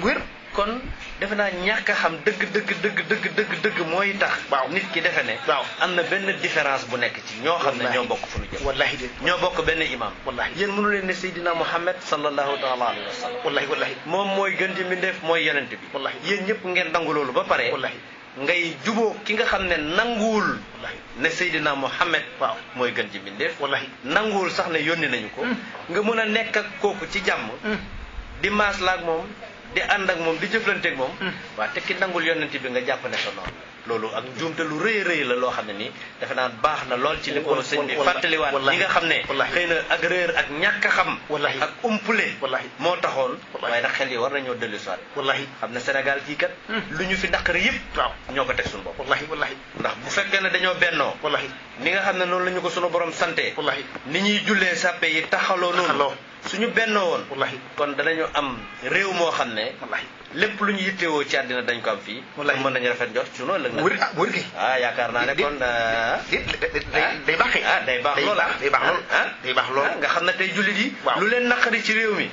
[SPEAKER 2] wér
[SPEAKER 1] kon defe naa ñàkk a xam dëgg mooy tax nit ki defe ne am na benn différence bu nekk ci ñoo xam ne ñoo bokk fu ñu jëm
[SPEAKER 2] wallahi de
[SPEAKER 1] ñoo bokk benn imam yéen mënu leen ne Seydina Muhammad sallallahu taala alayhi wa sallam
[SPEAKER 2] wallahi
[SPEAKER 1] moom mooy gën ci mbindeef mooy yonent bi yéen ñëpp ngeen nangu loolu ba pare ngay juboo ki nga xam ne nanguwul ne Seydina Muhammad mooy gën ci mbindeef nanguwul sax ne yónni nañu ko nga mën a nekk ak kooku ci jàmm di maas la ak moom di ànd ak moom di jëflanteeg moom waaw te ki nangul yonent bi nga jàpp ne sa noonu loolu ak njuumte lu rëy la loo xam ne nii defe naa baax na lool ci li ko sëñ bi fàttaliwaat ñi nga xam ne xëy na ak réer ak ñàkk a xam ak umpule moo taxoon waaye nag xel yi war nañoo dellu soit xam ne Sénégal kii kat lu ñu fi naqari yëpp ñoo ko teg suñu bopp ndax bu fekkee ne dañoo bennoo ni nga xam ne noonu la ñu ko suñu borom sante ni ñuy jullee sàppe yi taxaloo noonu suñu bennoo woon kon danañu am réew moo xam ne lépp lu ñu yittewoo ci àddina dañ ko am fii mën nañu rafet njort ci noonu ëllëg nag yaakaar naa ne kon
[SPEAKER 2] day baax
[SPEAKER 1] day baax lool nga xam ne tey jullit yi lu leen naqari ci réew mi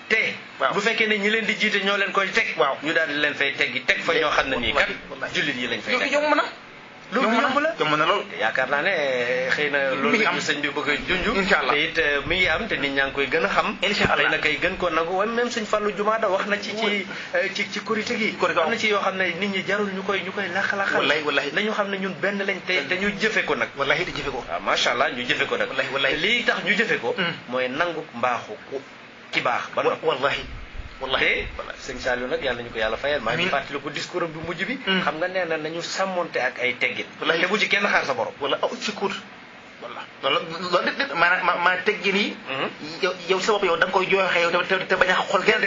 [SPEAKER 1] te bu fekkee ne ñi leen di jiite ñoo leen koy teg ñu daal di leen fay teg fa ñoo xam ne nii kat jullit yi lañ fay teg loolu yomb na lool yaakaar naa ne xëy na loolu ñu sëñ bi bëgg a junj te it mi ngi am te nit ñaa ngi koy gën a xam xëy na kay gën koo nangu waaye même sëñ Fallou Jumaada wax na ci korité gi am na ci yoo xam ne nit ñi jarul ñu koy laxalaxal nañu xam ne ñun benn lañ te ñu jëfe ko nag
[SPEAKER 2] wallahi di jëfe ko
[SPEAKER 1] waaw macha allah ñu jëfe ko nag te lii tax ñu jëfe ko mooy nangu mbaaxu ki baax ba noppi wallahi sëñ Saliou nag yàlla ñu ko yàlla fayal maa ngi fàttali ko discours bu mujj bi xam nga nee na nañu sàmmonte ak ay teggin te bu ci kenn xaar sa borom
[SPEAKER 2] ci kuut loolu maanaam maa teggin yi yow sa bopp yow da nga koy joxe yow te bañ a xool kenn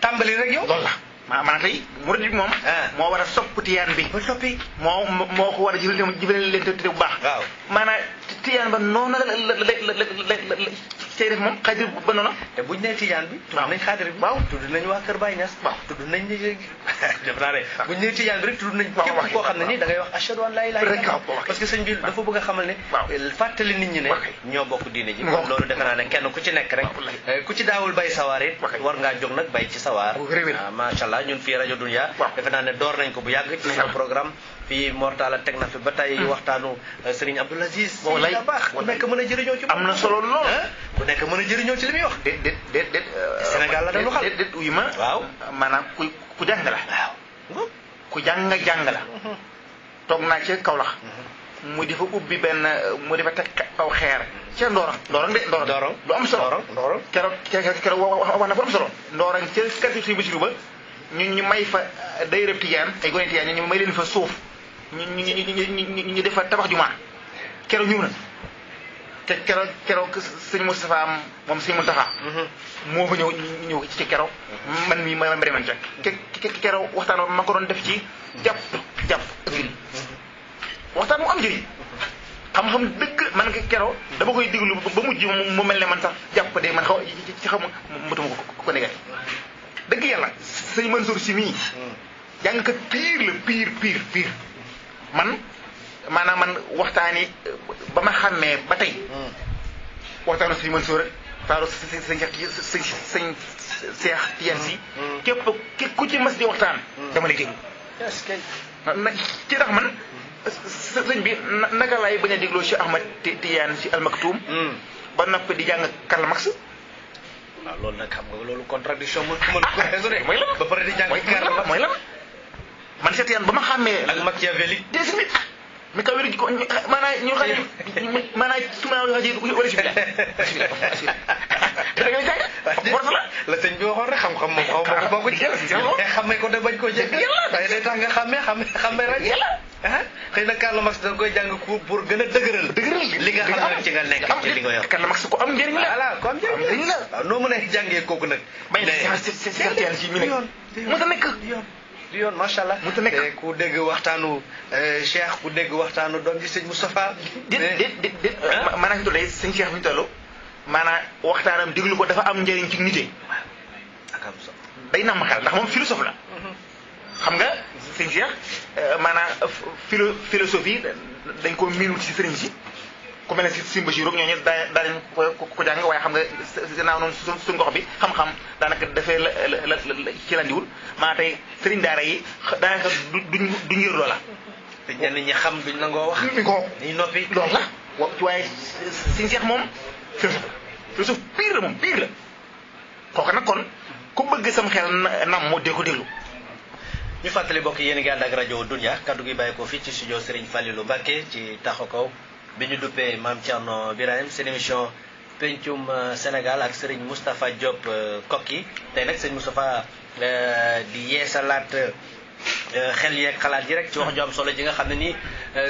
[SPEAKER 1] tàmbali rek yow
[SPEAKER 2] loolu la maanaam tey murid bi moom moo war a sopp tiyaan bi
[SPEAKER 1] ba soppi
[SPEAKER 2] moo ko war a jëfale leen te bu baax maanaam tiyaan ba noonu la tey def moom xaadir ba noonu
[SPEAKER 1] te buñ nee tijaan bi tudd nañ xaadir bi tudd nañ waa Kër Baye Niass tudd nañ def naa ne buñ nee tijaan bi rek tudd nañ képp koo xam ne nii da ngay wax ashhadu an laa ilaaha illallaah parce que sëñ bi dafa bëgg a xamal ne fàttali nit ñi ne ñoo bokk diine ji kon loolu defe naa ne kenn ku ci nekk rek ku ci daawul bay sawaar it war ngaa jóg nag bay ci sawaar macha allah ñun fii rajo Dunya defe naa ne door nañ ko bu yàgg ci suñu programme fii Mortala teg na fi ba tey waxtaanu Serigne Abdoul Aziz baax ku nekk mën a jëriñoo ci
[SPEAKER 2] am na solo lool
[SPEAKER 1] ku nekk mën a jëriñoo ci li muy wax.
[SPEAKER 2] déet
[SPEAKER 1] Sénégal la doon waxal
[SPEAKER 2] déet uy ma.
[SPEAKER 1] waaw
[SPEAKER 2] maanaam ku jàng la.
[SPEAKER 1] waaw.
[SPEAKER 2] ku jàng la. toog naa ci Kaolack. mu di fa ubbi benn mu di fa teg aw xeer. ca Ndorong de Ndorong. lu am solo
[SPEAKER 1] Ndorong.
[SPEAKER 2] keroog wax na fa am solo. Ndorong ca quartier Sëñ Basiru ba ñu may fa day rëb tijaan ay gone tijaan ñu may leen fa suuf ñu def fa tabax jumaa keroog ñëw na te keroog sëñ Moustapha moom sëñ Mountakha moo fa ñëw ci keroog man mii ma demoon ca keroog waxtaan ma ko doon def ci jàpp ak julli waxtaan mu am njëriñ xam-xam dëgg man keroog dama koy déglu ba mujj mu mel ne man sax jàpp de man ci xam matuma ko negal dëgg yàlla sëñ Mansour si mii jàngkat pire la pire man maanaam man waxtaani ba ma xàmmee ba tey waxtaanu sëñ Mansour rek faalu sëñ Seex Tijaan Si képp ku ci mas di waxtaan dama lay déglu ci tax man sëñ bi naka laay bañ a dégloo Cheikh Ahmad Tijaan Si Al Maktoum ba noppi di jàng Karl Marx
[SPEAKER 1] waaw loolu nag xam nga loolu contradiction mën ko raisonné
[SPEAKER 2] mooy lan
[SPEAKER 1] ba pare di jàng
[SPEAKER 2] mooy lan man Cheikh Tijaan ba ma xàmmee
[SPEAKER 1] ak Machiavelli
[SPEAKER 2] déedéet mi kaw wér ji ko maanaam ñu xam ne maanaam su ma waxee wala si biir da ngay jaay force
[SPEAKER 1] la sëñ bi waxoon rek xam-xam moom xaw ma ko xamee ko de bañ koo jëkk waaye day tax nga xamee rek xëy na Karl Marx da nga koy jàng pour gën a dëgëral li nga xam ne ci nga nekk ci li nga yor
[SPEAKER 2] Karl Marx ko am njëriñ la
[SPEAKER 1] voilà ko am njëriñ la waaw noo mën a jàngee kooku nag
[SPEAKER 2] bañ ne si mi ne mu ta nekk
[SPEAKER 1] du yoon macha allah
[SPEAKER 2] mu ta nekk
[SPEAKER 1] te ku dégg waxtaanu Cheikh ku dégg waxtaanu doom ji sëñ Moustapha
[SPEAKER 2] déet maanaam fi tollee sëñ Cheikh fi ñu toll maanaam waxtaanam déglu ko dafa am njëriñ ci nite
[SPEAKER 1] ak am solo
[SPEAKER 2] day nam xel ndax moom philosophe la xam nga sëñ Cheikh maanaam philosophie dañ ko miinul ci sëriñ si ku mel ne si Sëñ Basiru ñooñu daa leen ko jàng waaye xam nga gannaaw noonu suñ gox bi xam-xam daanaka dafee la ci landiwul maa tey sëriñ daara yi daanaka duñ yër loola
[SPEAKER 1] te ñenn ñi xam duñ nangoo wax
[SPEAKER 2] mi ko
[SPEAKER 1] dañuy noppi
[SPEAKER 2] loolu la waaye sëñ Cheikh moom philosophe pire la moom pire la kooku nag kon ku bëgg sam xel nam moo dee ko déglu
[SPEAKER 1] ñu fàttali bokk yéen a ngi ànd ak rajo Dunia kaddu gi bàyyi ko fii ci studio Serigne Fallilou Mbacké ci Taxawu Kaw bi ñu duppee Mame Thierno Birahim seen émission pencum Sénégal ak Serigne Moustapha Diop Koki tey nag Serigne Moustapha di yeesalaat xel yeeg xalaat yi rek ci wax ju am solo ji nga xam ne nii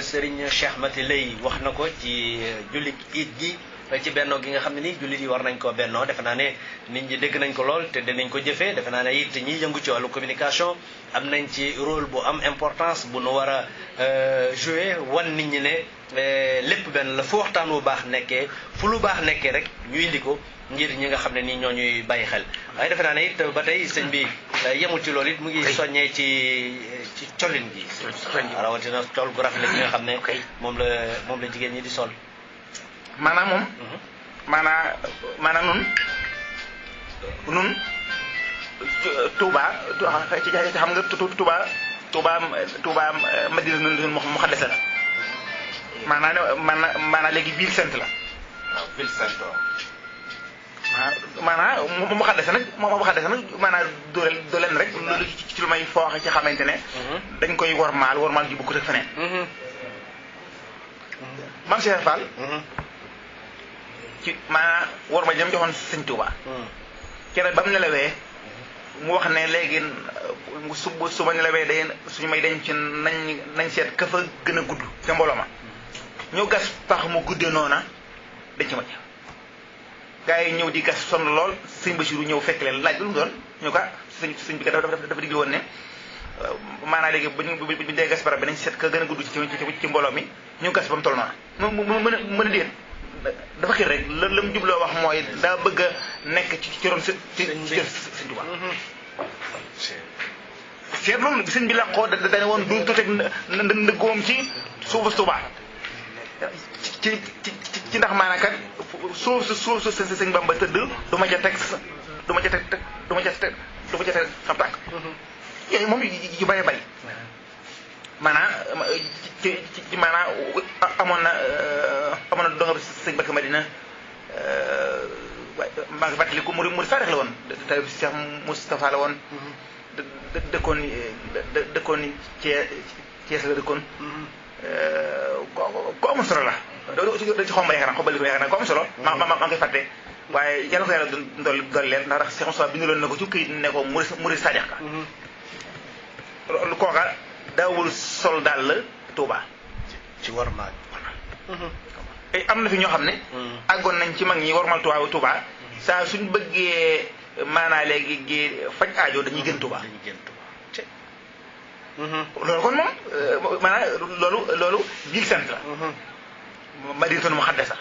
[SPEAKER 1] Serigne Cheikh Mati Lay wax na ko ci jullit iid gi ci bennoo gi nga xam ne nii jullit yi war nañ ko bennoo defe naa ne nit ñi dégg nañ ko lool te dinañ ko jëfee defe naa ne it ñiy yëngu ci wàllu communication am nañ ci rôle bu am importance bu nu war a jouer wan nit ñi ne lépp benn la fu waxtaan wu baax nekkee fu lu baax nekkee rek ñu indi ko ngir ñi nga xam ne nii ñoo ñuy bàyyi xel waaye defe naa ne it ba tey sëñ bi yemul ci loolu it mu ngi soññee ci colin gi rawatina col gu rafet gi nga xam ne moom la jigéen ñi di sol
[SPEAKER 2] maanaam moom maanaam nun Touba xam nga Touba Madina nun mu xaddasa la maanaam léegi ville sainte la
[SPEAKER 1] waaw ville sainte
[SPEAKER 2] maanaam mu xaddasa nag maanaam doo leen rek loolu ci lu may fooxe ci xamante ne dañ koy wormaal ji bokkut ak feneen Mame Cheikh Fall ci maanaam war ma jëm joxoon sëñ Touba keroog ba mu nelawee mu wax ne léegi su ma nelawee day suñu may dañ ci nañ seet ka fa gën a gudd ca mbooloo ma ñu gas pax mu guddee noona dañ ci maj gaa yi ñëw di gas sonn lool sëñ Basiru ñëw fekk leen laaj lu mu doon ñu ko sëñ bi dafa digli woon ne maanaam léegi buñu dee gas barab bi nañ seet ka gën a gudd ci mbooloo mi ñu gas ba mu toll noona mën a déet dafa xir rek la mu jubloo wax mooy daa bëgg a nekk ci ron sëñ Tuubaa seet loolu bi sëñ bi làqoo dane woon du toteg ndëggoom ci suufu Tuubaa ci ndax maanaam kat suuf su sëñ Bamba tëdd du ma ca teg sam tànk yooyu moom yu bëree bëri maanaam ci maanaam amoon na donga bi sëñ Bakka Madina maa ngi fàttali ko Mouride Sarex la woon tey Cheikh Moustapha la woon dëkkoon Thiès la dëkkoon ko amul solo la da ci xomba yaakaar xobbali ko yaakaar naa ko amul solo maa ngi koy fàtte waaye yàlla ko yàlla dool leen ndax Cheikh Moustapha binduloon na ko ci këyit ne ko Mouride Sarex ka lu kooka daawul sol daal la Touba
[SPEAKER 1] ci warmaal
[SPEAKER 2] am na fi ñoo xam ne àggoon nañ ci mag ñi warmal Touba saa suñ bëggee maanaa léegi gi faj aajo dañuy gën Touba loolu kon moom maanaam loolu ville sainte la Madinatul Muqaddasa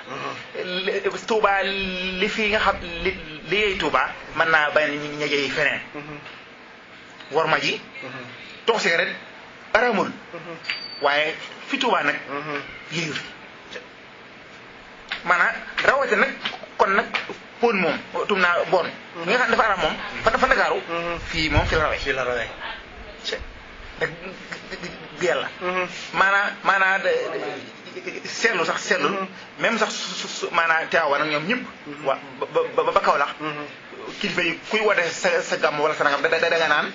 [SPEAKER 2] Touba li fi nga xam li yeey Touba mën naa bañ ña jeey feneen warma ji tox cigarette araamul waaye fi Touba nag yéeyu fi maanaam rawate nag kon nag pon moom tum naa bon nga xam dafa araam moom fa Ndakaaru fii moom fi la rawee rek yàlla maanaa seetlu sax seetlu même sax maanaa teewa nag ñoom ñëpp waa ba Kaolack kilifa yi kuy woote sa gàmm wala sa nangam da nga naan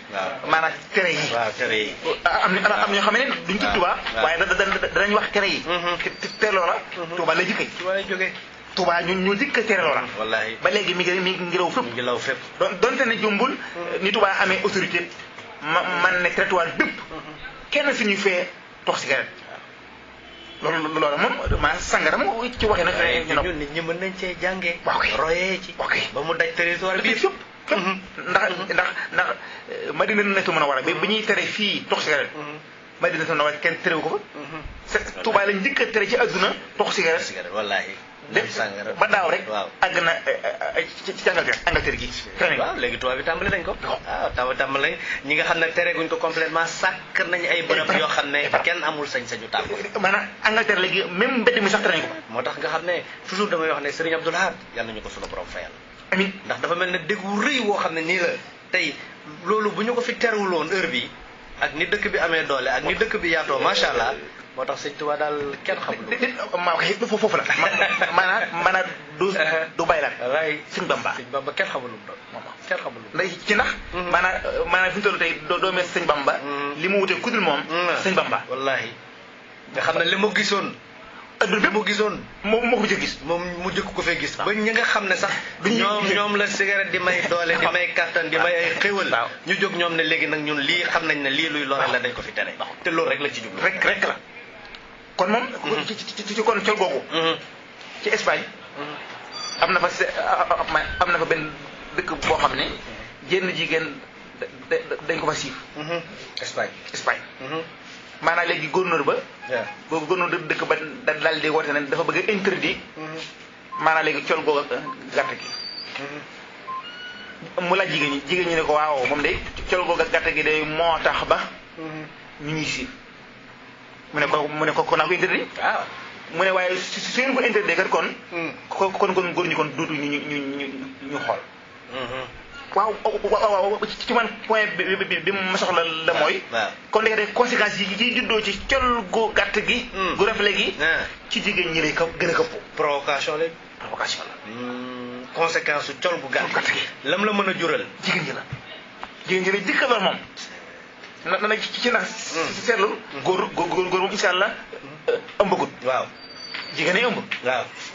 [SPEAKER 2] maanaa tere yi am ñoo xam ne duñ tudd Touba waaye danañ wax tere yi te loola Touba la jëkkee Touba ñoo jëkk tere loola ba léegi mi ngi raw fépp donte ne jumbul ni Touba amee autorité man ne territoire bépp kenn fi ñuy fee tox cigarette loolu moom sangara moom ci waxee nag
[SPEAKER 1] ñun nit ñi mën nañ cee jàngee royee ci ba mu daj territoire bi
[SPEAKER 2] yëpp ndax Madinatu Munawwara bi ñuy tere fii tox cigarette Madinatu Munawwara kenn terewu ko fa Touba lañ njëkk a tere ci àdduna tox cigarette
[SPEAKER 1] wallaahi
[SPEAKER 2] ba daaw rek àgg na ci Angleterre gi
[SPEAKER 1] waaw léegi tubaab bi tàmbali nañ ko waaw tàmbali nañ ñi nga xam ne tere guñ ko complètement sàkk nañ ay bërëb yoo xam ne kenn amul sañ-sañu tàmm
[SPEAKER 2] maanaam Angleterre léegi même mbedd mi sax tere nañ ko
[SPEAKER 1] moo tax nga xam ne toujours damay wax ne Serigne Abdoul Ahad yàlla nañu ko sunu borom fayal
[SPEAKER 2] amiin
[SPEAKER 1] ndax dafa mel ne déggu rëy woo xam ne nii la tey loolu bu ñu ko fi terewuloon heure bi ak ni dëkk bi amee doole ak ni dëkk bi yaatoo macha allah moo tax sëñ Tuubaa daal kenn xamul
[SPEAKER 2] maa ko foofu la maanaam du bay la
[SPEAKER 1] wallaay
[SPEAKER 2] sëñ Bamba
[SPEAKER 1] kenn xamul lu mu doon kenn xamul lu mu
[SPEAKER 2] doon ci ndax maanaam fi mu toll tey doo mee sëñ Bamba li mu wutee kudul moom sëñ Bamba
[SPEAKER 1] wallahi nga xam ne li mu gisoon
[SPEAKER 2] adduna bi
[SPEAKER 1] mu gisoon
[SPEAKER 2] moo ko jëkk gis
[SPEAKER 1] moom mu jëkk ko fee gis ba ñi nga xam ne sax ñoom la cigarette di may doole di may kattan di may ay xéwal ñu jóg ñoom ne léegi nag ñun lii xam nañ ne lii luy lore la dañ ko fi tere te loolu rek la ci jublu
[SPEAKER 2] rek la kon moom ci kon col googu ci Espagne am na fa benn dëkk boo xam ne jenn jigéen dañ ko fa siif Espagne maanaam léegi gouverneur ba gouverneur dëkk ba daal di woote ne dafa bëgg a interdit maanaam léegi col googu gàtt gi mu laaj jigéen ñi ne ko waaw moom de col googu gàtt gi day moo tax ba ñu ñuy siif mu ne ko naa ko interdit
[SPEAKER 1] waaw
[SPEAKER 2] mu ne waaye su ngeen ko interdit kat kon góor ñi kon duutu ñu xool waaw ci man point bi ma soxla la mooy kon léegi def conséquences yi juddoo ci col gu gàtt gi gu rafle gi ci jigéen ñi lay gën a këpp
[SPEAKER 1] provocation la conséquence su col gu gàtt gi lam la mën a jural
[SPEAKER 2] jigéen ñi la jëkka lor moom na ci ndax seetlu góor moom insha Allah ëmbagut
[SPEAKER 1] waaw
[SPEAKER 2] jigéen ñi ëmb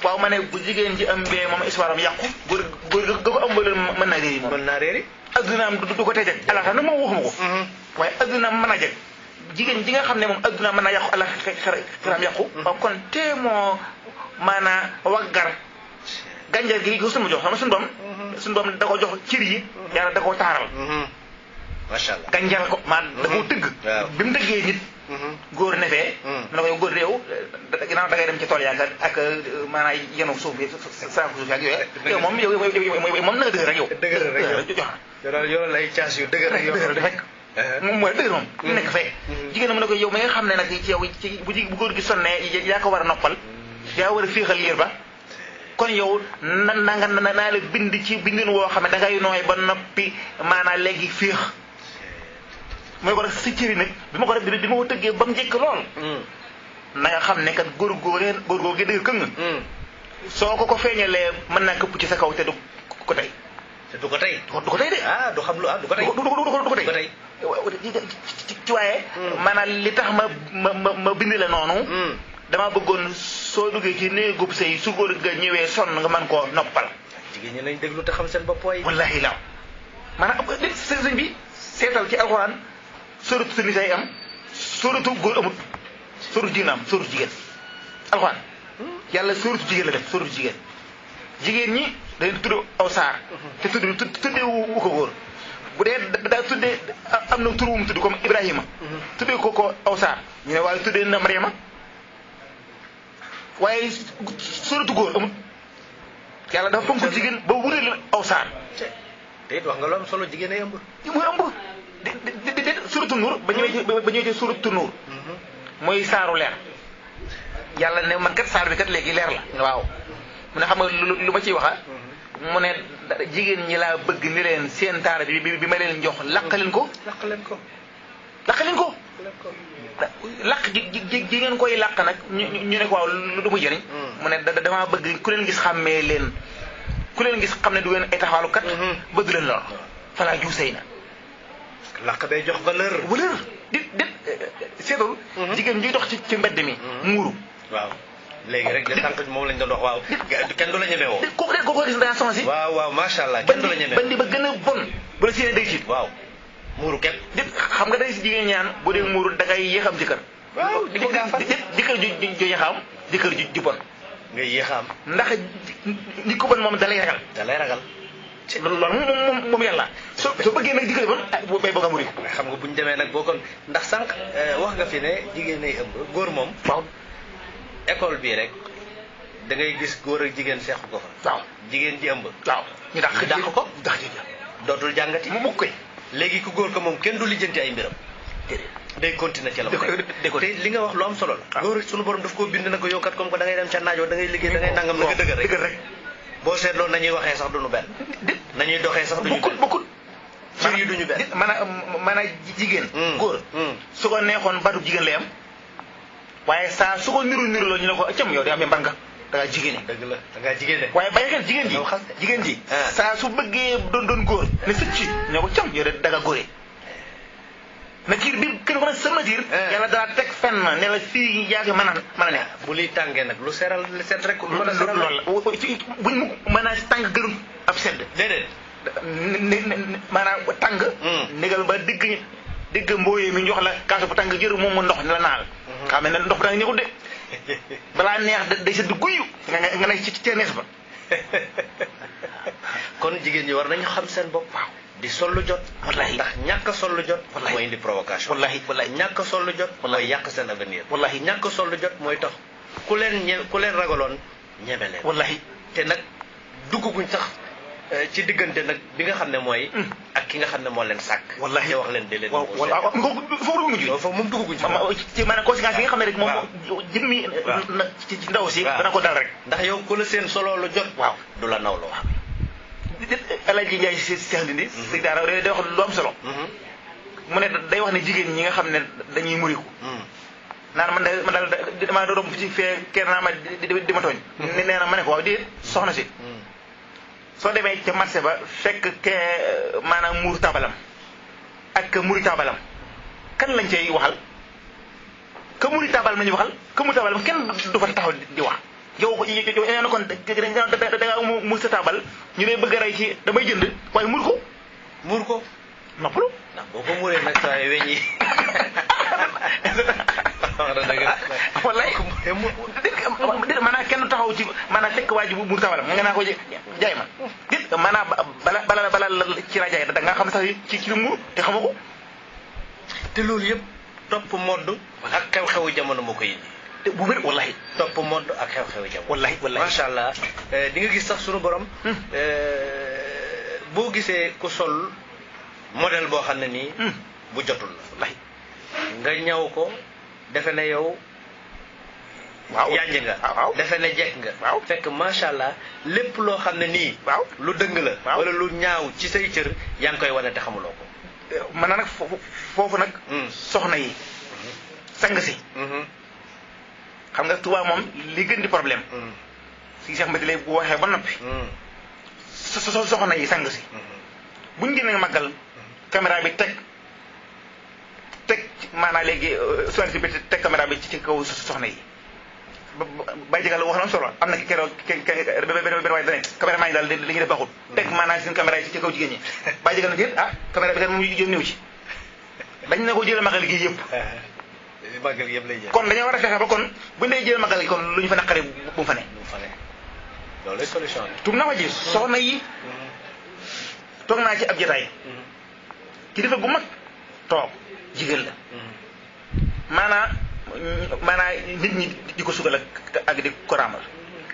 [SPEAKER 2] waaw ma ne bu jigéen ji ëmbee moom histoire am yàqu góor ga ko ëmbaloon mën naa réeri moom
[SPEAKER 1] mën naa réeri
[SPEAKER 2] addunaam du ko tey jeg alaxa nag moom waxuma ko waaye addunaam mën naa jeg jigéen ji nga xam ne moom addunaam mën naa yàqu ala xeram yàqu waaw kon tee moo maanaa waggar gànjar gi ko suñu jox xam nga suñu doom da ko jox cër yi yàlla da ko taaral
[SPEAKER 1] macha allah
[SPEAKER 2] gànjar ko da koo tëgg bi mu tëggee nit góor ne fee mu ne ko yow góor réew ginnaaw da ngay dem ci tool yaaka ak maanaam yenu suuf bi saako suuf ak yooyu yow moom moom na nga dëgër rek yow
[SPEAKER 1] dëgër yoral ay caas yu dëgër rek
[SPEAKER 2] moom mooy dëgër moom nekk fee jigéen mu ne ko yow mi nga xam ne nag ci yow bu góor gi sonnee yaa ko war a noppal yaa war a féexal liir ba kon yow naa la bind ci bindin woo xam ne da ngay nooy ba noppi maanaam léegi féex mooy ko rek sa cëri nag bi ma ko tëggee ba mu njëkk lool na nga xam ne kat góor googu dëgg këng soo ko feeñalee mën naa këpp ci sa kaw te du ko tey
[SPEAKER 1] te du ko tey
[SPEAKER 2] du ko tey de
[SPEAKER 1] du xam lu du ko tey
[SPEAKER 2] du ko tey ci waaye maanaam li tax ma bind la noonu dama bëggoon soo duggee ci néegub sëy su góor ga ñëwee sonn nga mën koo noppal
[SPEAKER 1] jigéen ñi nañ déglu te xam seen bopp waay
[SPEAKER 2] wallahi la maanaam sëñ bi seetal ci alxuraan sóoratu sa nisaa yi am sóoratu góor amut sóoratu jigéen am sóoratu jigéen alxuraan yàlla sóoratu jigéen la def sóoratu jigéen ñi dañu tudd aw saar te tuddee wu ko góor bu dee daa tuddee am na tur wu mu tudd comme Ibrahima tuddee ko aw saar ñu ne waaye tuddee na Mariama waaye sóoratu góor amut yàlla dafa fonk jigéen ba wureel aw saar
[SPEAKER 1] te it wax nga lu am solo jigéen ay ëmb
[SPEAKER 2] muy ëmb de suratu nuur ba ñëwee ci suratu nuur mooy saaru leer yàlla ne man kat saar bi kat léegi leer la waaw mu ne xam nga lu ma ciy waxa mu ne jigéen ñi laa bëgg ni leen seen taar bi ma leen jox laqaleen ko laq gi ngeen koy laq nag ñu ne ko waaw lu mu jëriñ mu ne dama bëgg ku leen gis xàmmee leen ku leen gis xam ne du ngeen ay taxawaalu kat bëgg leen lor falaa juusay na
[SPEAKER 1] laq day jox valeur
[SPEAKER 2] di seetul jigéen ñuy dox ci mbedd mi muuru
[SPEAKER 1] waaw léegi rek de tànk moom lañ doon wax waaw kenn du la ñeme woo
[SPEAKER 2] kooku gis daa changé
[SPEAKER 1] waaw macha allah kenn du la ñeme
[SPEAKER 2] bandi ba gën a bon bu la séenee day tiit
[SPEAKER 1] waaw muuru képp
[SPEAKER 2] xam nga day si jigéen ñaan bu dee muuru da ngay yéexam jëkkër
[SPEAKER 1] waaw di ko gaafal
[SPEAKER 2] jëkkër ju yaxam jëkkër ju bon
[SPEAKER 1] nga yéexam
[SPEAKER 2] ndax ñi ko bon moom da lay ragal loolu moom yàlla soo bëggee nag jëkkër bon bay bëgg a muri
[SPEAKER 1] xam nga bu ñu demee nag boo kon ndax sànq wax nga fi ne jigéen ay ëmb góor moom
[SPEAKER 2] waaw
[SPEAKER 1] école bii rek da ngay gis góor ak jigéen seq ko fa
[SPEAKER 2] waaw
[SPEAKER 1] jigéen ji ëmb
[SPEAKER 2] waaw ñu dàq ko
[SPEAKER 1] dootul jàngati
[SPEAKER 2] mu mukk koy
[SPEAKER 1] léegi ku góor ko moom kenn du lijjanti ay mbiram day continuer ci la mu nekk te li nga wax lu am solo la góor suñu borom daf koo bind na ko yow kat comme que da ngay dem ca naajoo da ngay liggéey da ngay nangam na nga dëgër rek boo seetloo nañuy waxee sax duñu benn nañuy doxee sax duñu benn
[SPEAKER 2] bokkul
[SPEAKER 1] cër yi duñu benn
[SPEAKER 2] maanaam jigéen góor su ko neexoon batu jigéen lay am waaye saa su ko niru la ñu ne ko cam yow de amee mbar nga da ngaa jigéen
[SPEAKER 1] dëgg la da ngaa jigéen
[SPEAKER 2] waaye bàyyi xel jigéen ji saa su bëggee doon góor ne sëcc ñoo ko cam yow de da nga góoree nature bi kenn ko ne sa nature yàlla dara teg fenn ne la fii yaa ngi mën a ne
[SPEAKER 1] bu liy tàngee nag lu seral seet rek lu la seral
[SPEAKER 2] loolu la buñ mu mën a tàng gënul ab sedd
[SPEAKER 1] déedéet
[SPEAKER 2] maanaam tàng négal ba digg mbooyee mi ñu jox la kaasu bu tàng jër moom mu ndox ni la naal xam ne ndox bu tàng neexut de balaa neex day sedd guyyu nga ne ci nees ba
[SPEAKER 1] kon jigéen ñi war nañu xam seen bopp waaw di sollu jot
[SPEAKER 2] wallahi
[SPEAKER 1] ndax ñàkk sollu jot mooy indi provocation
[SPEAKER 2] wallahi
[SPEAKER 1] ñàkk sollu jot mooy yàq seen avenir
[SPEAKER 2] wallahi
[SPEAKER 1] ñàkk sollu jot mooy tax ku leen ragaloon ñeme leen
[SPEAKER 2] wallahi
[SPEAKER 1] te nag dugguñ sax ci diggante nag bi nga xam ne mooy ak ki nga xam ne moo leen sàkk
[SPEAKER 2] wallahi
[SPEAKER 1] te wax leen de leen foofu moom dugguñ
[SPEAKER 2] ci maanaam conséquence yi nga xam ne rek moom jëmmi ci ndaw si dana ko dal rek
[SPEAKER 1] ndax yow ku la seen solo lu jot
[SPEAKER 2] waaw
[SPEAKER 1] du la nawloo
[SPEAKER 2] Alaaji Njaay si Seex Ndindi si daara day wax lu am solo mu ne day wax ne jigéen ñi nga xam ne dañuy muriku naan man daal damaa romb ci fee kenn naa ma di ma tooñ nee na ma ne ko waaw déet soxna si soo demee ca marché ba fekk ke maanaam muur tabalam ak muri tabalam kan lañ cay waxal ka muri tabalam la ñuy waxal ka muri tabalam kenn du fa taxaw di wax yow na kon da ngaa muur sa tabal ñu lay bëgg a rey ci damay jënd waaye muur ko noppalu
[SPEAKER 1] ndax boo ko muuree nag saa weñ yi
[SPEAKER 2] wallaay maanaam kenn taxaw ci maanaam fekk waa ji bu muur tabalam nga naa ko jaay ma dit maanaam bala ci la jaay da nga xam sax ci lu muur te xamoo ko
[SPEAKER 1] te loolu yëpp topp modd ak xew-xewu jamono moo ko indi
[SPEAKER 2] bu wér wallahi
[SPEAKER 1] topp modd ak xew-xewu jamono
[SPEAKER 2] wallahi
[SPEAKER 1] macha allah di nga gis sax sunu borom boo gisee ku sol modèle boo xam ne nii bu jotul la
[SPEAKER 2] wallahi
[SPEAKER 1] nga ñaw ko defe ne yow
[SPEAKER 2] waaw
[SPEAKER 1] yànj nga defe ne jekk nga
[SPEAKER 2] waaw
[SPEAKER 1] fekk macha allah lépp loo xam ne nii
[SPEAKER 2] waaw
[SPEAKER 1] lu dëng la wala lu ñaaw ci say cër yaa ngi koy wane te xamuloo ko
[SPEAKER 2] man na nag foofu nag soxna yi sang si xam nga Tuubaa moom li gën di problème si Cheikh Mbati lay bu waxee ba noppi soxna yi sang si buñ génnee màggal caméra bi teg maanaam léegi soxna bi teg caméra bi ci kaw soxna yi bàyyi jégal wax na am solo am na keroog benn waay dane caméra yi daal li ñuy def baaxul teg maanaam seen caméra yi ci kaw jigéen ñi bàyyi jégal na déet caméra bi kat moom jëm néew ci dañ ne ko jël màggal gi yëpp
[SPEAKER 1] màggal yëpp lay jël
[SPEAKER 2] kon dañoo war a fexe ba kon buñu dee jël màggal gi kon lu ñu fa naqari bu mu fa ne
[SPEAKER 1] loolu solution bi
[SPEAKER 2] tum na wa ji soxna yi toog naa ci ab jotaay kilifa gu mag toog jigéen la maanaam nit ñi di ko sugal ak di ko raamal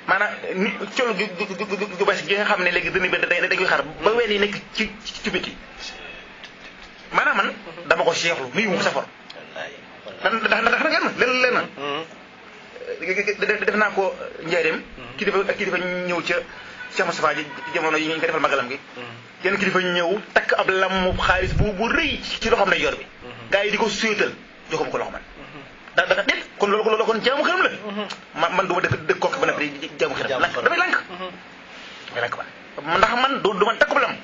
[SPEAKER 2] maanaam ni col gu bas gi nga xam ne léegi dënn bi dañ koy xar ba ween yi nekk ci biti maanaam man dama ko seexlu nuyu mu safar ndax leen na def naa ko njaareem kilifa ñëw ca Cheikh Moustapha ji jamono yi ñu ko defal magalam gi yenn kilifa ñëw takk ab lammu xaalis bu rëy ci loxoom lay yor bi gars yi di ko suyutal joxuma ko loxo man dafa déet kon loolu kon jaamu xeram la man du ma dëkk kooku ba na di jaamu xeram damay lànk ba ndax man du man takku lam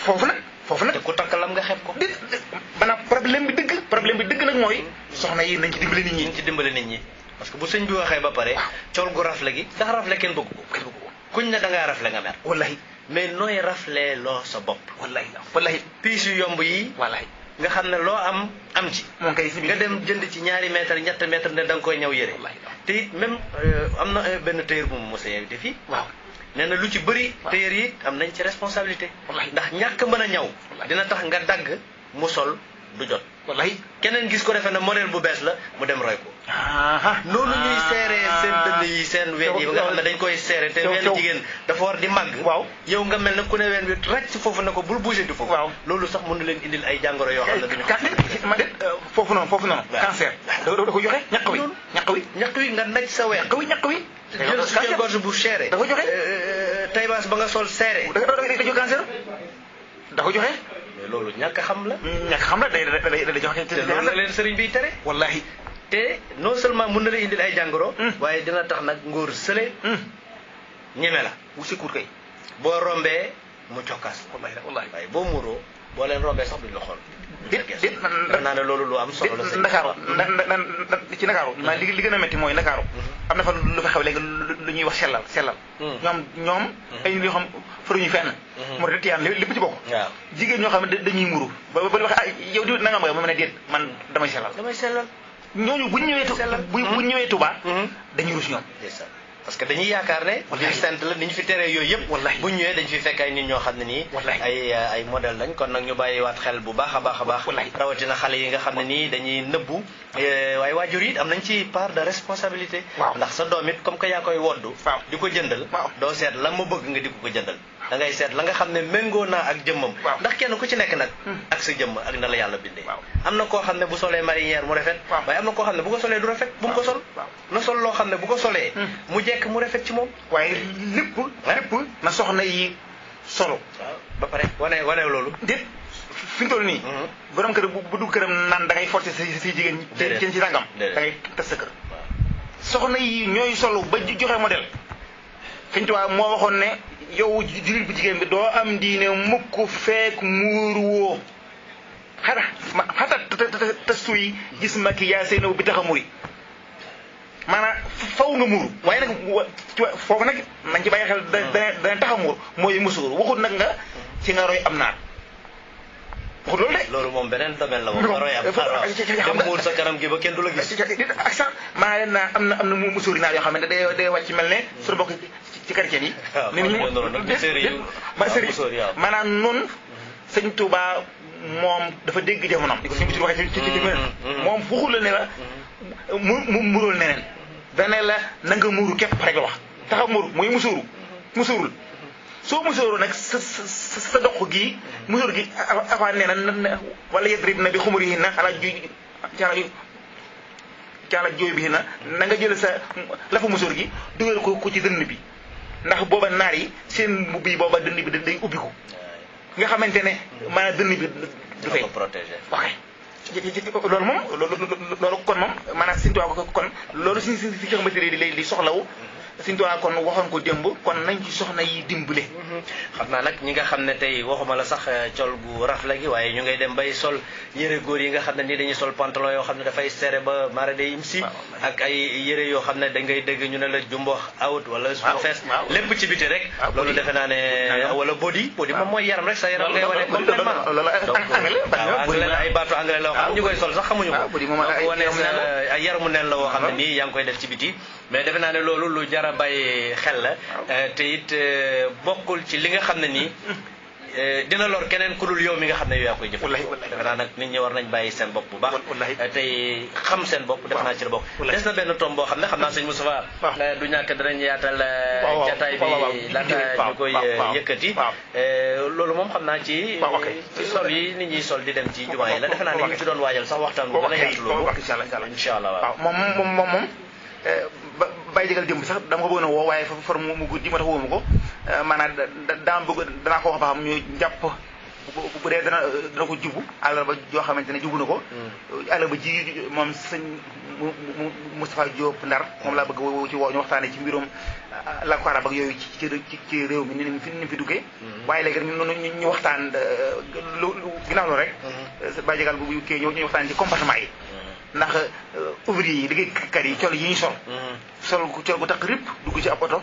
[SPEAKER 2] foofu nag
[SPEAKER 1] te ku takk lam nga xeeb ko
[SPEAKER 2] déet maanaam problème bi dëgg nag mooy soxna yi nañ ci dimbali nit ñi
[SPEAKER 1] parce que bu sëñ bi waxee ba pare col gu rafle gi ndax rafle kenn bëgg ko kuñ ne da ngaa rafle nga mer
[SPEAKER 2] wallahi
[SPEAKER 1] mais nooy rafle loo sa bopp
[SPEAKER 2] wallahi
[SPEAKER 1] piis yu yomb yi
[SPEAKER 2] wallahi
[SPEAKER 1] nga xam ne loo am ci
[SPEAKER 2] moom kay
[SPEAKER 1] nga dem jënd ci 2 mètre 3 mètre ne da nga koy ñëw yëre te it même am na benn tailleur bu mu mos a invité fii
[SPEAKER 2] waaw
[SPEAKER 1] nee na lu ci bëri tailleur yi am nañ ci responsabilité ndax ñàkk mën a ñaw dina tax nga dagg mu sol du jot
[SPEAKER 2] wallahi
[SPEAKER 1] keneen gis ko defe ne modèle bu bees la mu dem roy ko noonu ñuy seere seen dënn yi seen ween yi ba nga xam ne dañ koy seere te ween jigéen dafa war di màgg
[SPEAKER 2] waaw
[SPEAKER 1] yow nga mel ne ku ne ween bi rek ci foofu ne ko bul bouger di foofu
[SPEAKER 2] waaw
[SPEAKER 1] loolu sax mën na leen indil ay jàngoro yoo xam ne duñu
[SPEAKER 2] ma de foofu noonu cancer da ko joxe ñaq wi nga naj sa ween
[SPEAKER 1] jël soutien-gorge bu seere
[SPEAKER 2] da ko joxe
[SPEAKER 1] taybaas ba nga sol seere
[SPEAKER 2] da joxe cancer da ko joxe
[SPEAKER 1] mais loolu ñàkk xam la
[SPEAKER 2] day joxe
[SPEAKER 1] te loolu la leen sëriñ biy tere
[SPEAKER 2] wallahi
[SPEAKER 1] te non seulement mën na la indil ay jàngoro waaye dina tax nag ngóor sële ñeme la
[SPEAKER 2] wu sikuur kay
[SPEAKER 1] boo rombee mu cokkaas
[SPEAKER 2] wallahi
[SPEAKER 1] waaye boo muuroo boo leen rombee sax duñ la xool
[SPEAKER 2] déet
[SPEAKER 1] naa ne loolu lu am solo la
[SPEAKER 2] Ndakaaru ci Ndakaaru maa li gën a métti mooy Ndakaaru am na fa lu fa xew léegi lu ñuy wax sellal ñoom ay nit yoo xam faruñu fenn moo tax tiyaan lépp ci bokk
[SPEAKER 1] waaw
[SPEAKER 2] jigéen ñoo xam ne dañuy muru ba wax yow di nangam nga ma ne déet man damay sellal ñooñu bu ñëwee Touba dañuy rus ñoom
[SPEAKER 1] parce que dañuy yaakaar ne ville sainte la ni ñu fi teree yooyu yëpp
[SPEAKER 2] wallahi bu
[SPEAKER 1] ñëwee dañ fi fekk ay nit ñoo xam ne nii ay modèle lañ kon nag ñu bàyyiwaat xel bu baax a baax rawatina xale yi nga xam ne nii dañuy nëbbu waaye waajur yi am nañ ci part de responsabilité ndax sa doom it comme que yaa koy woddu di ko jëndal doo seet la ma bëgg nga di ko jëndal da ngay seet la nga xam ne méngoo naa ak jëmmam ndax kenn ku ci nekk nag ak sa jëmm ak na la yàlla bindee am na koo xam ne bu solee marinière mu rafet waaye am na koo xam ne bu ko solee du rafet bu mu ko sol na sol loo xam ne bu ko solee mu jekk mu rafet ci moom
[SPEAKER 2] waaye lépp na soxna yi solo
[SPEAKER 1] ba pare wane loolu
[SPEAKER 2] déet fi mu toll nii borom kër bu dugg këram naan da ngay forcer si jigéen ñi ci nangam da ngay tas sa kër soxna yi ñooy solo ba joxe modèle Sëñ Tuubaa moo waxoon ne yow jullit bu jigéen bi doo am diine mukk feek muur woo xata tastu yi gis ma ki yaa seen bi tax a muri maanaam faw nga muuru waaye nag foofu nag nañ ci bàyyi xel dana tax a muur mooy musuur waxut nag nga ci nga roy am naar waxut loolu de
[SPEAKER 1] loolu moom beneen domaine la moom nga roy am naar dem muur sa kanam gi ba kenn du la gis
[SPEAKER 2] ak sax maa leen naa am na musuuri naar yoo xam ne day wàcc mel ne suñu bokk ci chrétien yi maanaam noonu Sëñ Tuubaa moom dafa dégg jamonoom di ko suñu bisir waxee ci moom waxul la ne la mu muróol neneen dane la na nga muuru képp rek la wax taxa muuru mooy musuurul soo musuuru nag sa dox gi musuur gi avant nee na wala yadrib na bi xumuri yi na ala caala jooy bi na nga jël sa lafa musuur gi dugal ko ci dënn bi ndax booba naar yi seen mbubb yi booba dënn bi day ubbiku nga xamante ne maanaam dënn bi du fay
[SPEAKER 1] protéger
[SPEAKER 2] loolu moom loolu kon moom maanaam Sëñ Tuubaa kon loolu si xamante ne li soxlawu Sëñ Tuubaa kon waxoon ko démb kon nañ ci soxna yi dimbale.
[SPEAKER 1] xam naa nag ñi nga xam ne tey waxuma la sax col gu rafle gi waaye ñu ngay dem bay sol yére góor yi nga xam ne nii dañuy sol pantalon yoo xam ne dafay serré ba mara day im si ak ay yére yoo xam ne da ngay dégg ñu ne la jumbo out wala su fees lépp ci biti rek loolu defe naa ne wala body moom mooy yaram rek sa yaram ngay wane complètement donc ay baatu anglais la xam ñu koy sol sax xamuñu ko donc wane sa ay yaramu neen la woo xam ne nii yaa ngi koy def ci biti mais defe naa ne loolu lu jar a bàyyi xel la te it bokkul ci li nga xam ne nii dina lor keneen ku dul yow mi nga xam ne yow yaa koy jëfandikoo defe naa nag nit ñi war nañ bàyyi seen bopp bu baax tey xam seen bopp defe naa ci la bokk des na benn tomb boo xam ne xam naa sëñ Moustapha du ñàkk danañ yaatal jataay bi laata ñu koy yëkkati loolu moom xam naa ci sol yi nit ñi sol di dem ci jumaa yi la defe naa ne ñu ci doon waajal sax waxtaan bu gën a yaatu loolu incha allah waaw
[SPEAKER 2] moom bàyyi jégal jëm sax dama ko bëggoon a woo waaye far mu guddi ma tax woo ma ko maanaam danaa ko wax ba xam ñu jàpp bu dee dana ko jubu àllarba joo xamante ne jubu na ko àllarba ji moom sëñ Moustapha Diop Ndar moom laa bëgg ci woo ñu waxtaane ci mbirum la ko arab ak yooyu ci réew mi ni fi duggee waaye léegi ñu waxtaan lu ginnaaw loolu rek bàyyi jégal bu kii ñu waxtaan ci comportement yi ndax ouvrier yi liggéeykat yi col yi ñu sol col gu tax rip dugg ci ab oto